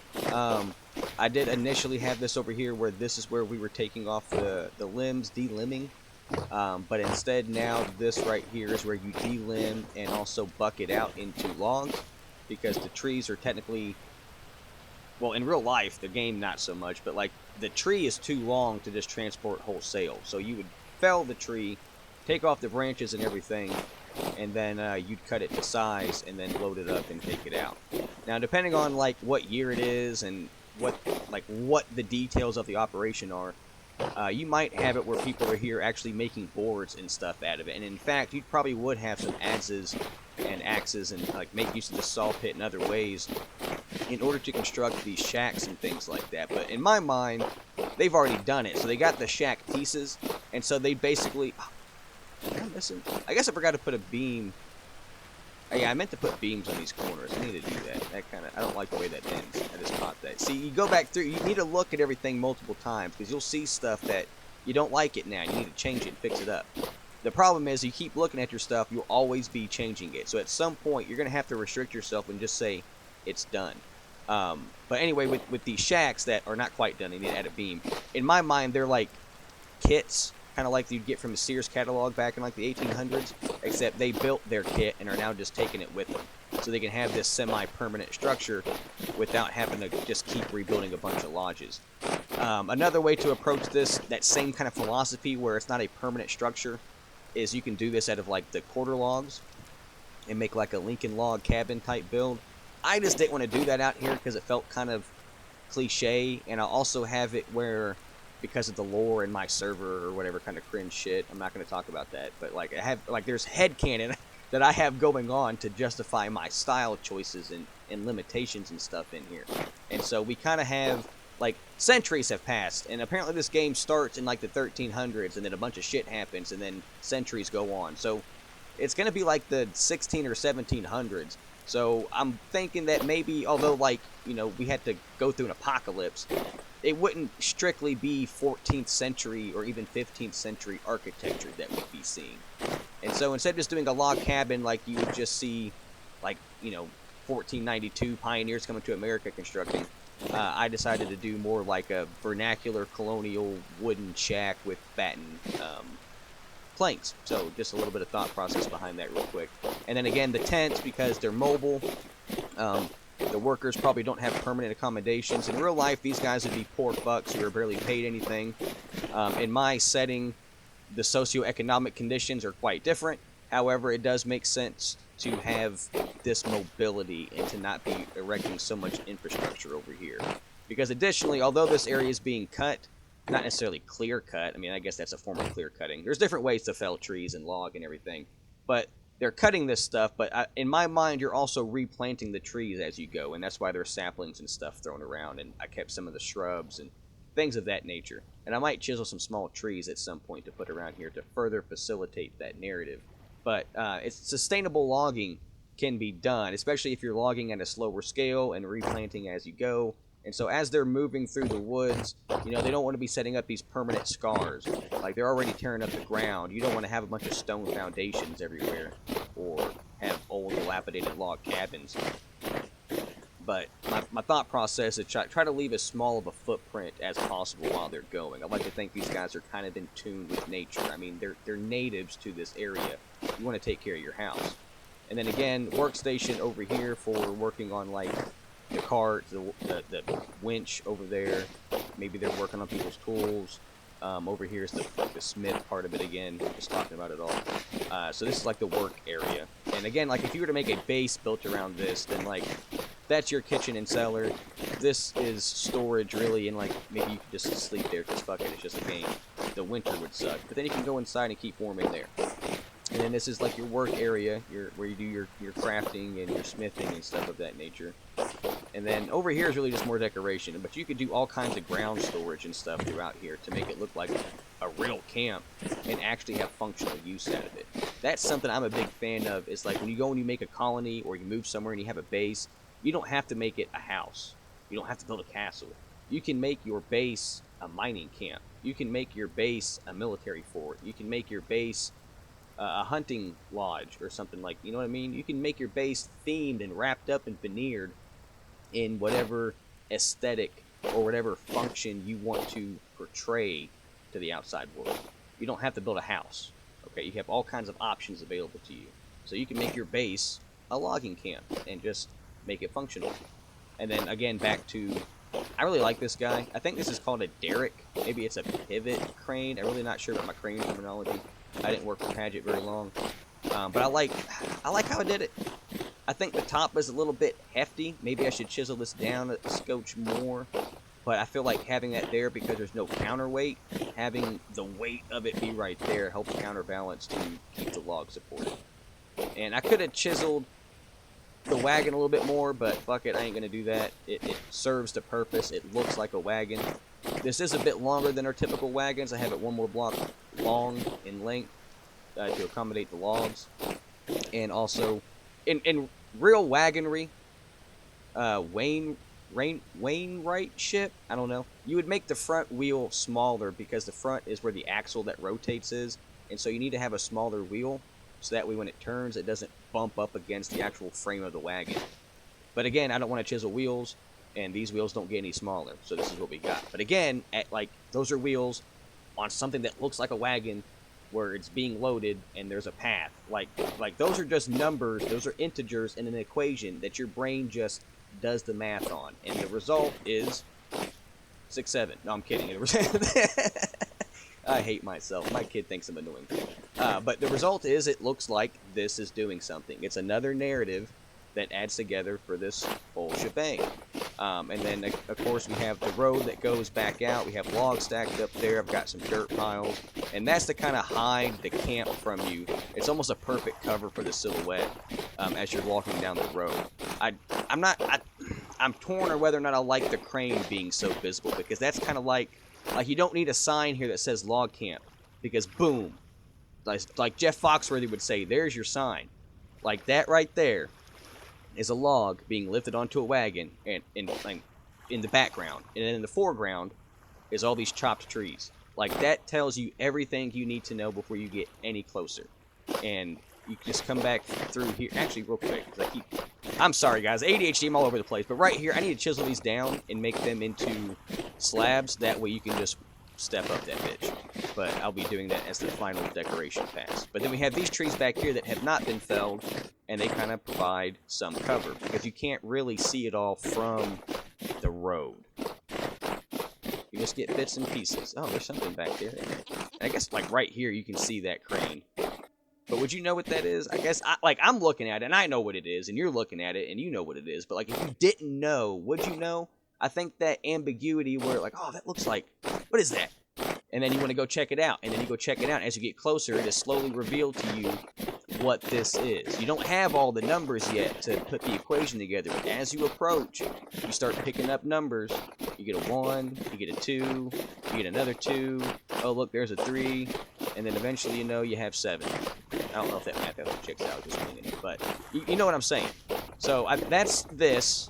I did initially have this over here where this is where we were taking off the limbs, delimbing. But instead now this right here is where you delimb and also bucket out into logs. Because the trees are technically, well, in real life, the game not so much, but like the tree is too long to just transport wholesale. So you would fell the tree, take off the branches and everything, and then you'd cut it to size and then load it up and take it out. Now, depending on like what year it is and what the details of the operation are, you might have it where people are here actually making boards and stuff out of it. And in fact, you probably would have some adzes and axes and like make use of the saw pit in other ways in order to construct these shacks and things like that. But in my mind, they've already done it. So they got the shack pieces, and so they basically... I guess I forgot to put a beam. Yeah, I meant to put beams on these corners. I need to do that. I don't like the way that ends. I just caught that. See, you go back through, you need to look at everything multiple times because you'll see stuff that you don't like it now. You need to change it and fix it up. The problem is you keep looking at your stuff, you'll always be changing it. So at some point, you're going to have to restrict yourself and just say, it's done. But anyway, with these shacks that are not quite done, they need to add a beam. In my mind, they're like kits, kind of like you'd get from the Sears catalog back in like the 1800s, except they built their kit and are now just taking it with them. So they can have this semi-permanent structure without having to just keep rebuilding a bunch of lodges. Another way to approach this, that same kind of philosophy where it's not a permanent structure, is you can do this out of like the quarter logs and make like a Lincoln log cabin type build. I just didn't want to do that out here because it felt kind of cliche, and I also have it where, because of the lore in my server or whatever kind of cringe shit, I'm not going to talk about that, but like I have, like there's headcanon that I have going on to justify my style choices and limitations and stuff in here. And so we kind of have, like, centuries have passed, and apparently this game starts in like the 1300s, and then a bunch of shit happens, and then centuries go on. So it's going to be like the 16 or 1700s. So I'm thinking that maybe, although, like, you know, we had to go through an apocalypse, it wouldn't strictly be 14th century or even 15th century architecture that we'd be seeing. And so instead of just doing a log cabin like you would just see, like, you know, 1492 pioneers coming to America constructing, I decided to do more like a vernacular colonial wooden shack with batten planks. So just a little bit of thought process behind that real quick. And then again, the tents, because they're mobile, the workers probably don't have permanent accommodations. In real life, these guys would be poor fucks who are barely paid anything. In my setting, the socioeconomic conditions are quite different. However, it does make sense to have this mobility and to not be erecting so much infrastructure over here. Because additionally, although this area is being cut, not necessarily clear cut, I mean, I guess that's a form of clear cutting. There's different ways to fell trees and log and everything, but they're cutting this stuff, but in my mind, you're also replanting the trees as you go, and that's why there's saplings and stuff thrown around, and I kept some of the shrubs and things of that nature. And I might chisel some small trees at some point to put around here to further facilitate that narrative. But it's sustainable logging can be done, especially if you're logging at a slower scale and replanting as you go. And so as they're moving through the woods, you know, they don't want to be setting up these permanent scars. Like, they're already tearing up the ground. You don't want to have a bunch of stone foundations everywhere or have old dilapidated log cabins. But my thought process is try to leave as small of a footprint as possible while they're going. I like to think these guys are kind of in tune with nature. I mean, they're natives to this area. You want to take care of your house. And then again, workstation over here for working on, like, the cart, the winch over there. Maybe they're working on people's tools. Over here is the smith part of it again, just talking about it all. So this is like the work area. And again, like, if you were to make a base built around this, then, like, that's your kitchen and cellar. This is storage, really, and, like, maybe you could just sleep there because, fuck it, it's just a game. The winter would suck. But then you can go inside and keep warm in there. And then this is like your work area, where you do your crafting and your smithing and stuff of that nature. And then over here is really just more decoration, but you could do all kinds of ground storage and stuff throughout here to make it look like a real camp and actually have functional use out of it. That's something I'm a big fan of, is like when you go and you make a colony or you move somewhere and you have a base, you don't have to make it a house. You don't have to build a castle. You can make your base a mining camp. You can make your base a military fort. You can make your base a hunting lodge or something, like, you know what I mean? You can make your base themed and wrapped up and veneered in whatever aesthetic or whatever function you want to portray to the outside world. You don't have to build a house. Okay, you have all kinds of options available to you. So you can make your base a logging camp and just make it functional. And then again, back to, I really like this guy. I think this is called a derrick. Maybe it's a pivot crane. I'm really not sure about my crane terminology. I didn't work for Paget very long. But I like how I did it. I think the top is a little bit hefty. Maybe I should chisel this down a scotch more. But I feel like having that there, because there's no counterweight, having the weight of it be right there helps counterbalance to keep the log supported. And I could have chiseled the wagon a little bit more, but fuck it, I ain't going to do that. It serves the purpose. It looks like a wagon. This is a bit longer than our typical wagons. I have it one more block long in length to accommodate the logs. And also, in real wagonry, Wainwright ship, I don't know, you would make the front wheel smaller because the front is where the axle that rotates is. And so you need to have a smaller wheel, so that way when it turns, it doesn't bump up against the actual frame of the wagon. But again, I don't want to chisel wheels, and these wheels don't get any smaller, so this is what we got. But again, those are wheels on something that looks like a wagon, where it's being loaded and there's a path. Like those are just numbers, those are integers in an equation that your brain just does the math on, and the result is 6, 7. No, I'm kidding. I hate myself. My kid thinks I'm annoying. But the result is, it looks like this is doing something. It's another narrative that adds together for this whole shebang. And then, of course, we have the road that goes back out. We have logs stacked up there. I've got some dirt piles. And that's to kind of hide the camp from you. It's almost a perfect cover for the silhouette as you're walking down the road. I'm torn on whether or not I like the crane being so visible, because that's kind of like you don't need a sign here that says log camp, because boom, like Jeff Foxworthy would say, there's your sign. Like, that right there is a log being lifted onto a wagon, and in the background, and then in the foreground is all these chopped trees. Like, that tells you everything you need to know before you get any closer. And you can just come back through here. Actually, real quick, because I'm sorry, guys. ADHD, I'm all over the place. But right here, I need to chisel these down and make them into slabs. That way you can just step up that bitch. But I'll be doing that as the final decoration pass. But then we have these trees back here that have not been felled, and they kind of provide some cover, because you can't really see it all from the road. You just get bits and pieces. Oh, there's something back there. I guess, like, right here, you can see that crane. But would you know what that is? I guess I'm looking at it and I know what it is, and you're looking at it and you know what it is. But like if you didn't know, would you know? I think that ambiguity where like, oh, that looks like, what is that? And then you want to go check it out, and then you go check it out. As you get closer, it is slowly revealed to you what this is. You don't have all the numbers yet to put the equation together, but as you approach, you start picking up numbers. You get a 1, you get a 2, you get another 2. Oh, look, there's a 3, and then eventually, you know, you have 7. I don't know if that math ever checks out, just winging it, but you know what I'm saying. So that's this,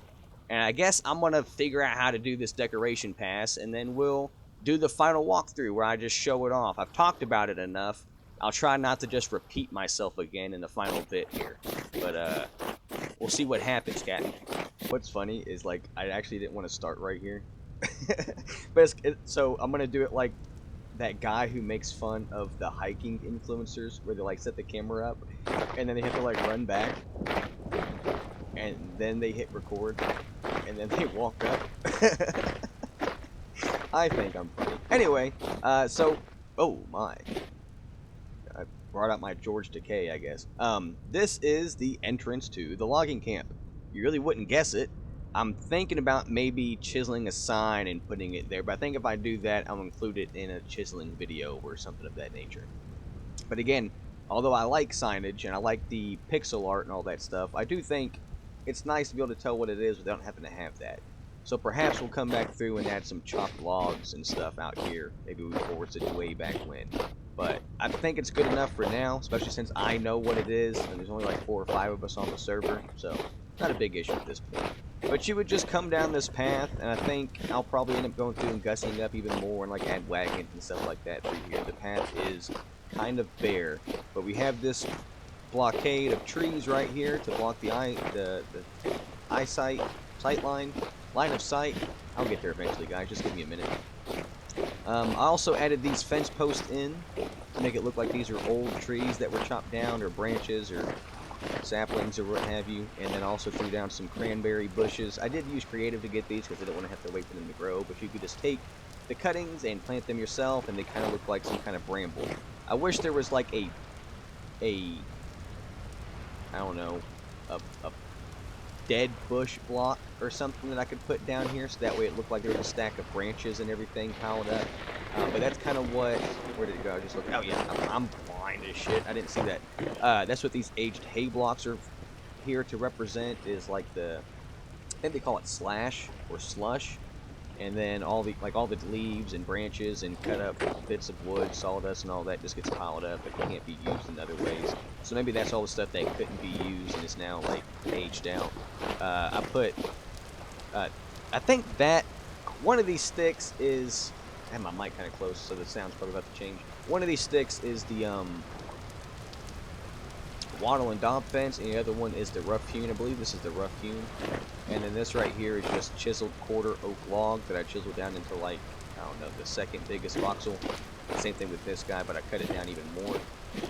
and I guess I'm gonna figure out how to do this decoration pass, and then we'll do the final walkthrough where I just show it off. I've talked about it enough. I'll try not to just repeat myself again in the final bit here, but we'll see what happens, Captain. What's funny is like I actually didn't want to start right here, but so I'm gonna do it like that guy who makes fun of the hiking influencers, where they like set the camera up and then they have to like run back, and then they hit record, and then they walk up. I think I'm funny. Anyway, so oh my. Brought out my George Takei, I guess. This is the entrance to the logging camp. You really wouldn't guess it. I'm thinking about maybe chiseling a sign and putting it there, but I think if I do that, I'll include it in a chiseling video or something of that nature. But again, although I like signage and I like the pixel art and all that stuff, I do think it's nice to be able to tell what it is without having to have that. So perhaps we'll come back through and add some chopped logs and stuff out here. Maybe we forced it way back when. But I think it's good enough for now, especially since I know what it is, and there's only like 4 or 5 of us on the server, so not a big issue at this point. But you would just come down this path, and I think I'll probably end up going through and gussying up even more and like add wagons and stuff like that through here. The path is kind of bare, but we have this blockade of trees right here to block the sightline, line of sight. I'll get there eventually, guys. Just give me a minute. I also added these fence posts in to make it look like these are old trees that were chopped down, or branches, or saplings, or what have you. And then also threw down some cranberry bushes. I did use creative to get these because I didn't want to have to wait for them to grow, but you could just take the cuttings and plant them yourself, and they kind of look like some kind of bramble. I wish there was like I don't know, a dead bush block or something that I could put down here, so that way it looked like there was a stack of branches and everything piled up. But that's kind of what, where did it go? I just looked, oh yeah, I'm blind as shit. I didn't see that. That's what these aged hay blocks are here to represent, is like the, I think they call it slash or slush. And then all the leaves and branches and cut up bits of wood, sawdust, and all that just gets piled up, but can't be used in other ways. So maybe that's all the stuff that couldn't be used and is now like aged out. I think that one of these sticks is, I have my mic kind of close, so the sound's probably about to change. One of these sticks is the wattle and daub fence, and the other one is the rough hewn. I believe this is the rough hewn. And then this right here is just chiseled quarter oak log that I chiseled down into, like, I don't know, the second biggest voxel. Same thing with this guy, but I cut it down even more.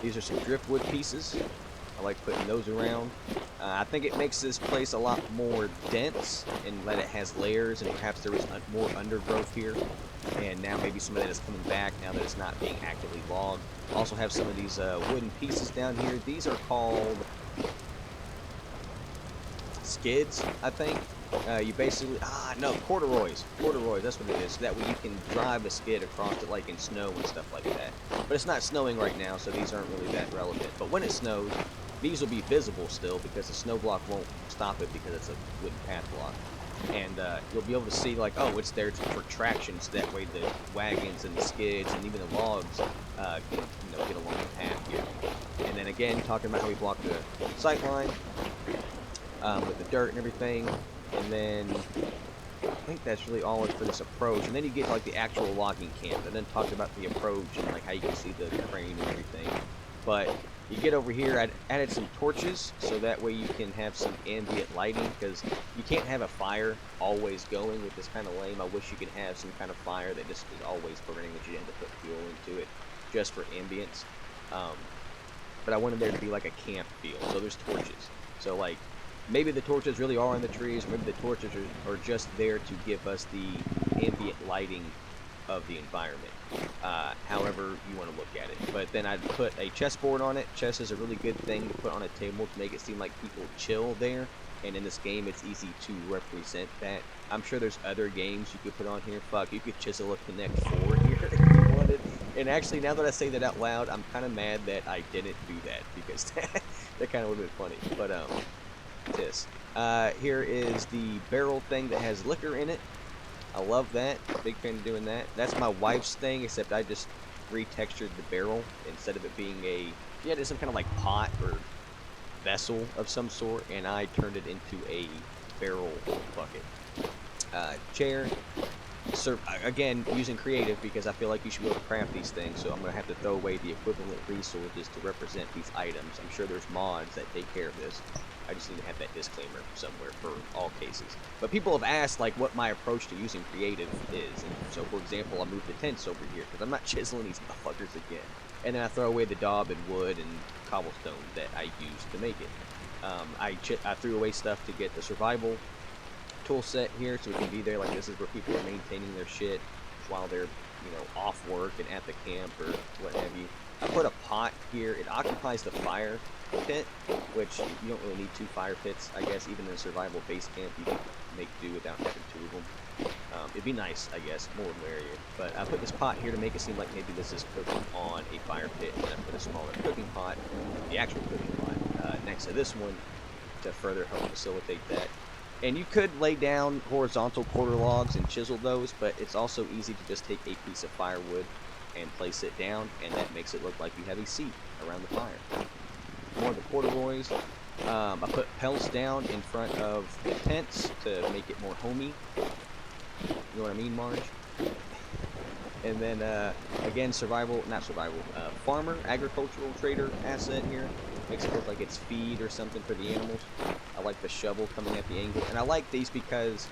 These are some driftwood pieces. I like putting those around. I think it makes this place a lot more dense, and that it has layers, and perhaps there was more undergrowth here. And now maybe some of that is coming back now that it's not being actively logged. Also have some of these wooden pieces down here. These are called skids, I think. You basically, corduroys, that's what it is. So that way you can drive a skid across it like in snow and stuff like that. But it's not snowing right now, so these aren't really that relevant. But when it snows, these will be visible still, because the snow block won't stop it because it's a wooden path block. And you'll be able to see, like, oh, it's there for traction, so that way the wagons and the skids and even the logs can, get along the path here. And then again, talking about how we block the sight line with the dirt and everything. And then I think that's really all for this approach. And then you get like the actual logging camp, and then talk about the approach and like how you can see the crane and everything. But you get over here, I added some torches so that way you can have some ambient lighting, because you can't have a fire always going with this kind of lame. I wish you could have some kind of fire that just is always burning, that you end up put fuel into it just for ambience. But I wanted there to be like a camp feel, so there's torches. So like, maybe the torches really are on the trees, or maybe the torches are just there to give us the ambient lighting of the environment, however you want to look at it. But then I'd put a chessboard on it. Chess is a really good thing to put on a table to make it seem like people chill there, and in this game it's easy to represent that. I'm sure there's other games you could put on here. Fuck, you could chisel a Connect 4 here if you wanted. And actually, now that I say that out loud, I'm kind of mad that I didn't do that, because that kind of would have been funny. But here is the barrel thing that has liquor in it. I love that. Big fan of doing that. That's my wife's thing, except I just retextured the barrel instead of it being there's some kind of like pot or vessel of some sort, and I turned it into a barrel bucket. Chair. Again, using creative, because I feel like you should be able to craft these things, so I'm going to have to throw away the equivalent resources to represent these items. I'm sure there's mods that take care of this. I just need to have that disclaimer somewhere for all cases. But people have asked, like, what my approach to using creative is. And so, for example, I moved the tents over here, because I'm not chiseling these motherfuckers again. And then I throw away the daub and wood and cobblestone that I used to make it. I threw away stuff to get the survival tool set here, so it can be there. Like, this is where people are maintaining their shit while they're, off work and at the camp or what have you. I put a pot here. It occupies the fire pit, which you don't really need 2 fire pits, I guess. Even in a survival base camp, you can make do without having 2 of them. It'd be nice, I guess, more than merrier. But I put this pot here to make it seem like maybe this is cooking on a fire pit, and I put a smaller cooking pot, the actual cooking pot, next to this one to further help facilitate that. And you could lay down horizontal quarter logs and chisel those, but it's also easy to just take a piece of firewood and place it down, and that makes it look like you have a seat around the fire. More of the corduroys. I put pelts down in front of the tents to make it more homey. You know what I mean, Marge? And then, again, farmer, agricultural trader asset here. Makes it look like it's feed or something for the animals. I like the shovel coming at the angle. And I like these because,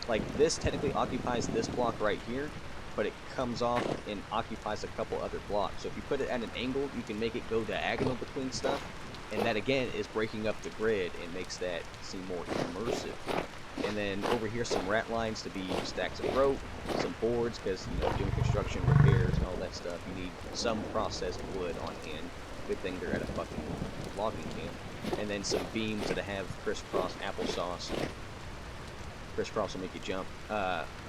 like, this technically occupies this block right here, but it comes off and occupies a couple other blocks. So if you put it at an angle, you can make it go diagonal between stuff. And that, again, is breaking up the grid and makes that seem more immersive. And then over here, some rat lines to be stacks of rope, some boards, because, doing construction repairs and all that stuff, you need some processed wood on hand. Good thing they're at a fucking logging camp. And then some beams that have crisscross applesauce. Crisscross will make you jump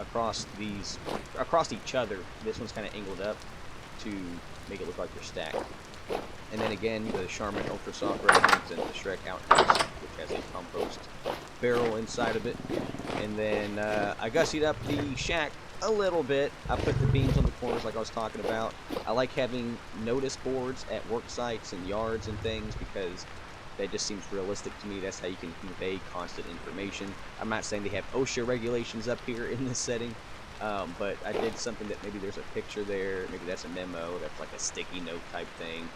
across each other. This one's kind of angled up to make it look like they're stacked. And then again, the Charmin Ultra Soft Resonance and the Shrek Outhouse, which has a compost barrel inside of it. And then I gussied up the shack a little bit. I put the beams on the corners like I was talking about. I like having notice boards at work sites and yards and things, because that just seems realistic to me. That's how you can convey constant information. I'm not saying they have OSHA regulations up here in this setting, but I did something that maybe there's a picture there, maybe that's a memo, that's like a sticky note type thing.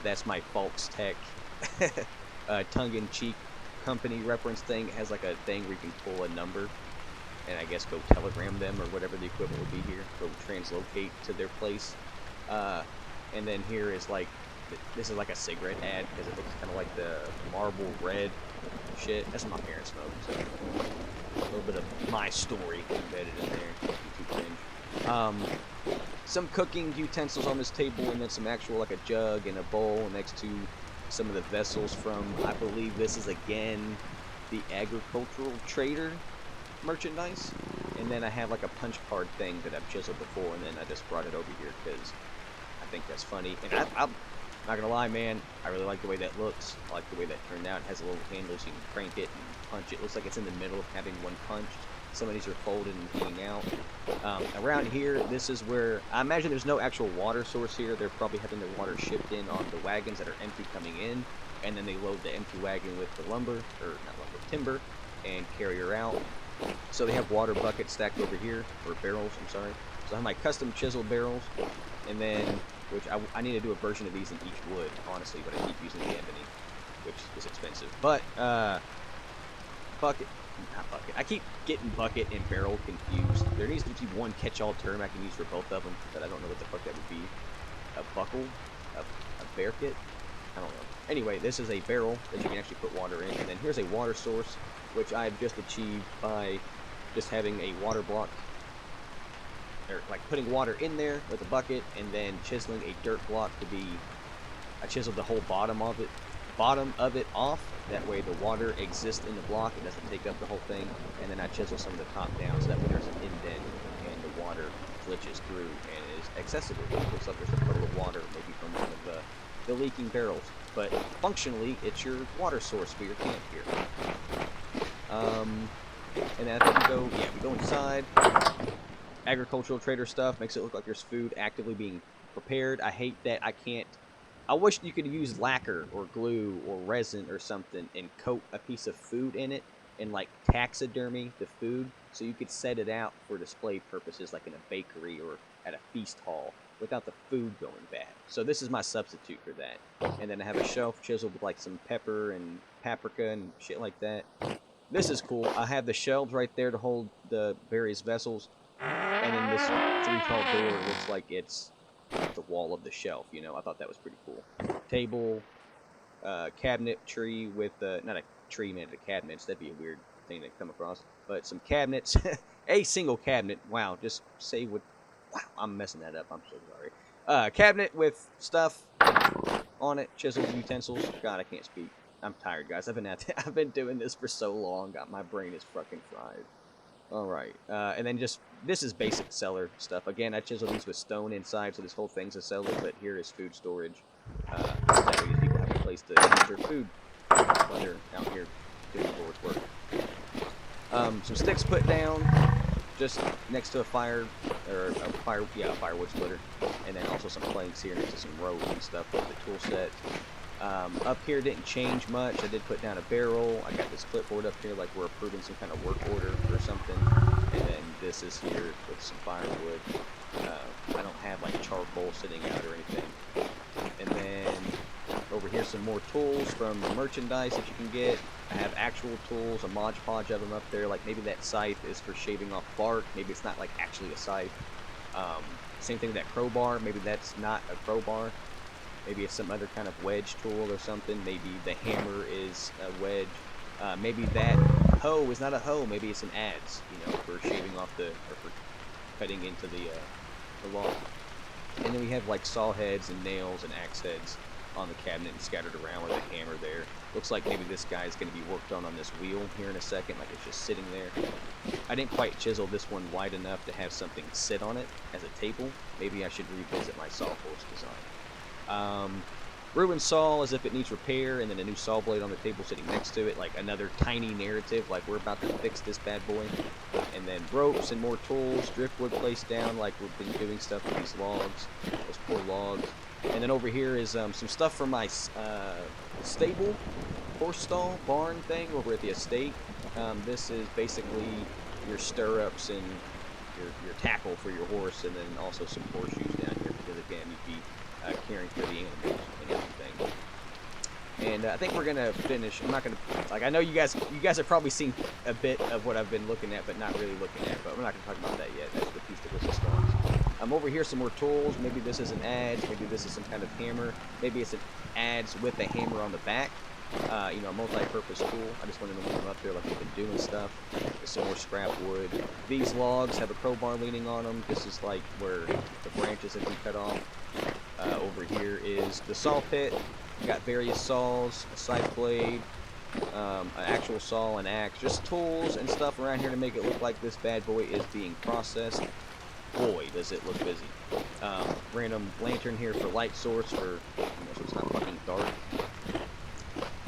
That's my Falks Tech tongue-in-cheek company reference thing. It has like a thing where you can pull a number and I guess go telegram them, or whatever the equivalent would be here, go translocate to their place. And then here is like, this is like a cigarette ad, because it looks kind of like the marble red shit. That's what my parents smoke, so a little bit of my story embedded in there. Some cooking utensils on this table, and then some actual, like a jug and a bowl next to some of the vessels from, I believe this is again the agricultural trader merchandise. And then I have like a punch card thing that I've chiseled before, and then I just brought it over here because I think that's funny. And I'm not gonna lie, man, I really like the way that looks. I like the way that turned out. It has a little handle so you can crank it and punch it. Looks like it's in the middle of having one punched. Some of these are folded and hanging out. Around here, this is where, I imagine there's no actual water source here. They're probably having their water shipped in on the wagons that are empty coming in, and then they load the empty wagon with the lumber, or not lumber, timber, and carry her out. So they have water buckets stacked over here, or barrels, I'm sorry. So I have my custom chiseled barrels, and then, which I need to do a version of these in each wood, honestly, but I keep using the ebony, which is expensive. But, bucket. Not bucket. I keep getting bucket and barrel confused. There needs to be one catch-all term I can use for both of them, but I don't know what the fuck that would be. A buckle? A bear kit? I don't know. Anyway, this is a barrel that you can actually put water in, and then here's a water source, which I've just achieved by just having a water block or like putting water in there with a bucket, and then chiseling a dirt block to be. I chiseled the whole bottom of it off. That way the water exists in the block, it doesn't take up the whole thing. And then I chisel some of the top down, so that way there's an indent and the water glitches through and is accessible. It looks like there's a puddle of water, maybe from one of the leaking barrels. But functionally, it's your water source for your camp here. And then I think we go inside. Agricultural trader stuff makes it look like there's food actively being prepared. I hate that I wish you could use lacquer or glue or resin or something and coat a piece of food in it and like taxidermy the food so you could set it out for display purposes like in a bakery or at a feast hall without the food going bad. So this is my substitute for that. And then I have a shelf chiseled with like some pepper and paprika and shit like that. This is cool. I have the shelves right there to hold the various vessels. And then this 3-tall door looks like it's the wall of the shelf, you know. I thought that was pretty cool. Table, cabinet tree with not a tree made of cabinets. That'd be a weird thing to come across. But some cabinets, a single cabinet. Wow, just say what. Wow, I'm messing that up. I'm so sorry. Cabinet with stuff on it, chiseled utensils. God, I can't speak. I'm tired, guys. I've been doing this for so long. My brain is fucking fried. Alright, and then this is basic cellar stuff. Again, I chiseled these with stone inside, so this whole thing's a cellar, but here is food storage. That way people have a place to eat their food while they're out here doing Lord's work. Some sticks put down, just next to a firewood splitter, and then also some planks here next to some Rhodes and stuff with the tool set. Up here didn't change much. I did put down a barrel. I got this clipboard up here like we're approving some kind of work order or something. And then this is here with some firewood. I don't have like charcoal sitting out or anything. And then over here some more tools from the merchandise that you can get. I have actual tools, a Mod Podge of them up there. Like maybe that scythe is for shaving off bark. Maybe it's not like actually a scythe. Same thing with that crowbar. Maybe that's not a crowbar. Maybe it's some other kind of wedge tool or something. Maybe the hammer is a wedge. Maybe that hoe is not a hoe. Maybe it's an adze, you know, for shaving off or for cutting into the log. And then we have like saw heads and nails and axe heads on the cabinet and scattered around with a hammer there. Looks like maybe this guy is going to be worked on this wheel here in a second, like it's just sitting there. I didn't quite chisel this one wide enough to have something sit on it as a table. Maybe I should revisit my saw horse design. Ruined saw as if it needs repair, and then a new saw blade on the table sitting next to it, like another tiny narrative, like we're about to fix this bad boy. And then ropes and more tools, driftwood placed down, like we've been doing stuff with these logs, those poor logs. And then over here is some stuff from my stable, horse stall, barn thing over at the estate. This is basically your stirrups and your tackle for your horse, and then also some horseshoes down here, because again, you'd be caring for the animals and everything. And I think we're gonna finish. I'm not gonna I know you guys have probably seen a bit of what I've been looking at, but not really looking at. But we're not gonna talk about that yet. That's the piece that was the storms. Over here, some more tools. Maybe this is an adze. Maybe this is some kind of hammer. Maybe it's an adze with a hammer on the back. You know, a multi-purpose tool. I just wanted to leave them up there like we've been doing stuff. There's some more scrap wood. These logs have a crowbar leaning on them. This is like where the branches have been cut off. Over here is the saw pit. We got various saws, a scythe blade, an actual saw, an axe, just tools and stuff around here to make it look like this bad boy is being processed. Boy, does it look busy. Random lantern here for light source for, you know, so it's not fucking dark.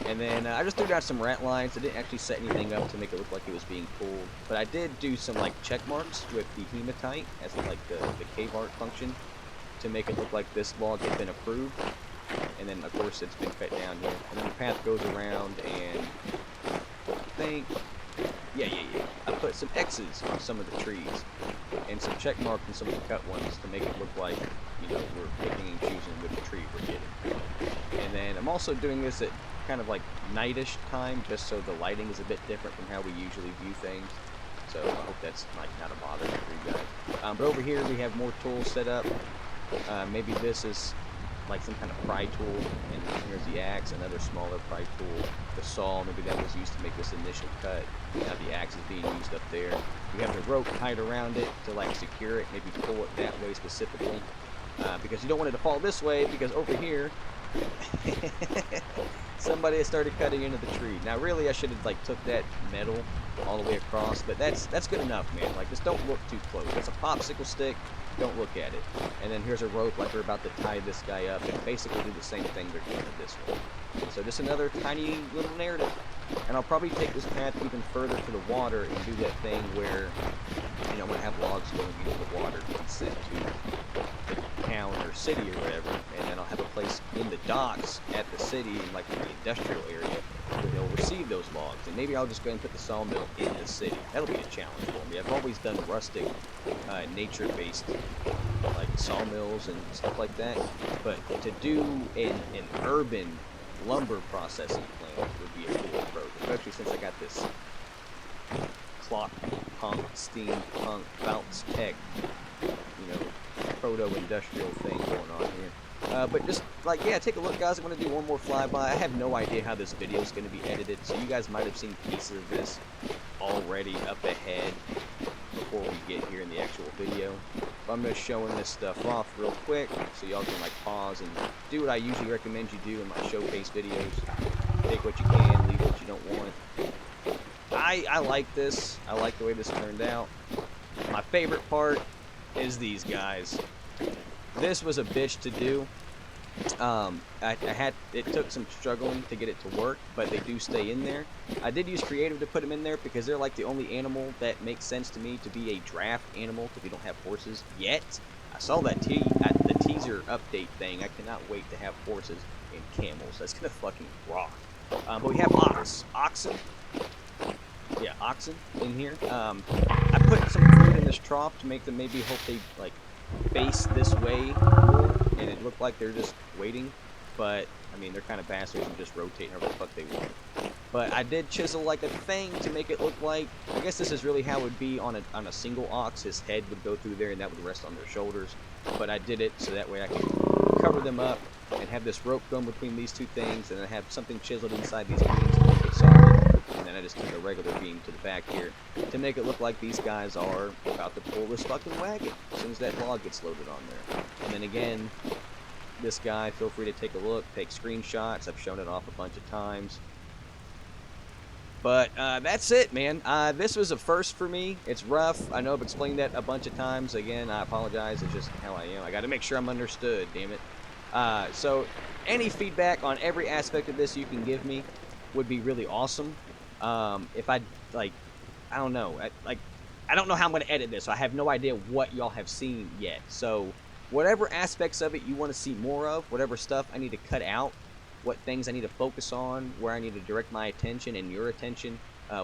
And then I just threw down some rat lines. I didn't actually set anything up to make it look like it was being pulled, but I did do some like check marks with the hematite as like the cave art function to make it look like this log had been approved. And then of course it's been cut down here. And then the path goes around, and I think, yeah. I put some X's on some of the trees and some check marks on some of the cut ones to make it look like, you know, we're picking and choosing which tree we're getting. And then I'm also doing this at kind of like nightish time, just so the lighting is a bit different from how we usually view things. So I hope that's like not a bother for you guys. But over here we have more tools set up. Maybe this is like some kind of pry tool, and here's the axe, another smaller pry tool, the saw, maybe that was used to make this initial cut. Now the axe is being used up there. You have the rope tied around it to like secure it, maybe pull it that way specifically, because you don't want it to fall this way, because over here somebody has started cutting into the tree. Now really I should have like took that metal all the way across, but that's good enough, man. Like, just don't look too close. That's a popsicle stick, don't look at it. And then here's a rope, like we're about to tie this guy up and basically do the same thing they're doing this way. So just another tiny little narrative. And I'll probably take this path even further to the water and do that thing where, you know, I'm going to have logs going into the water to be sent to the town or city or whatever, and then I'll have a place in the docks at the city, like in the industrial area, where they'll receive those logs. And maybe I'll just go and put the sawmill in the city. That'll be a challenge for me. I've always done rustic, nature-based, like sawmills and stuff like that, but to do an urban lumber processing plant would be a cool approach, especially since I got this clock punk, steampunk, bounce tech, you know, proto-industrial thing going on here. But just, like, yeah, take a look, guys. I'm going to do one more flyby. I have no idea how this video is going to be edited, so you guys might have seen pieces of this already up ahead before we get here in the actual video. But I'm just showing this stuff off real quick, so y'all can, like, pause and do what I usually recommend you do in my showcase videos. Take what you can, leave what you don't want. I like this. I like the way this turned out. My favorite part is these guys. This was a bitch to do. It took some struggling to get it to work, but they do stay in there. I did use creative to put them in there because they're like the only animal that makes sense to me to be a draft animal because we don't have horses yet. I saw that the teaser update thing. I cannot wait to have horses and camels. That's gonna fucking rock. But we have oxen. Yeah, oxen in here. I put some food in this trough to make them maybe hope they like face this way more, and it looked like they're just waiting. But I mean, they're kind of bastards and just rotate however the fuck they want. But I did chisel like a thing to make it look like, I guess this is really how it would be on a single ox. His head would go through there and that would rest on their shoulders. But I did it so that way I could cover them up and have this rope going between these two things, and then I have something chiseled inside these beams to make it solid. And then I just took a regular beam to the back here to make it look like these guys are about to pull this fucking wagon as soon as that log gets loaded on there. And then again, this guy, feel free to take a look, take screenshots. I've shown it off a bunch of times. But that's it, man. This was a first for me. It's rough. I know I've explained that a bunch of times. Again, I apologize. It's just how I am. I got to make sure I'm understood, damn it. So any feedback on every aspect of this you can give me would be really awesome. If I, like, I don't know. I don't know how I'm going to edit this. So I have no idea what y'all have seen yet. So whatever aspects of it you want to see more of, whatever stuff I need to cut out, what things I need to focus on, where I need to direct my attention and your attention,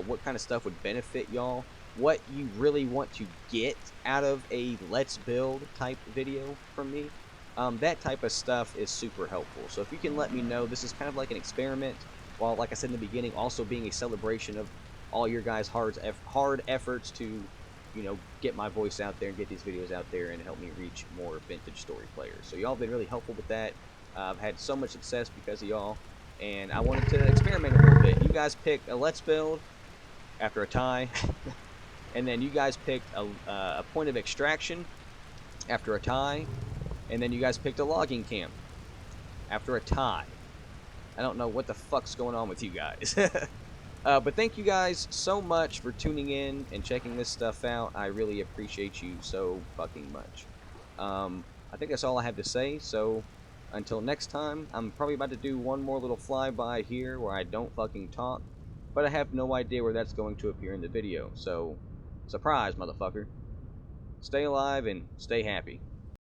what kind of stuff would benefit y'all, what you really want to get out of a let's build type video from me, that type of stuff is super helpful. So if you can let me know, this is kind of like an experiment, while, like I said in the beginning, also being a celebration of all your guys' hard efforts to, you know, get my voice out there and get these videos out there and help me reach more vintage story players. So y'all have been really helpful with that. I've had so much success because of y'all, and I wanted to experiment a little bit. You guys picked a let's build after a tie, and then you guys picked a point of extraction after a tie, and then you guys picked a logging camp after a tie. I don't know what the fuck's going on with you guys. But thank you guys so much for tuning in and checking this stuff out. I really appreciate you so fucking much. I think that's all I have to say, so until next time, I'm probably about to do one more little flyby here where I don't fucking talk, but I have no idea where that's going to appear in the video, so surprise, motherfucker. Stay alive and stay happy.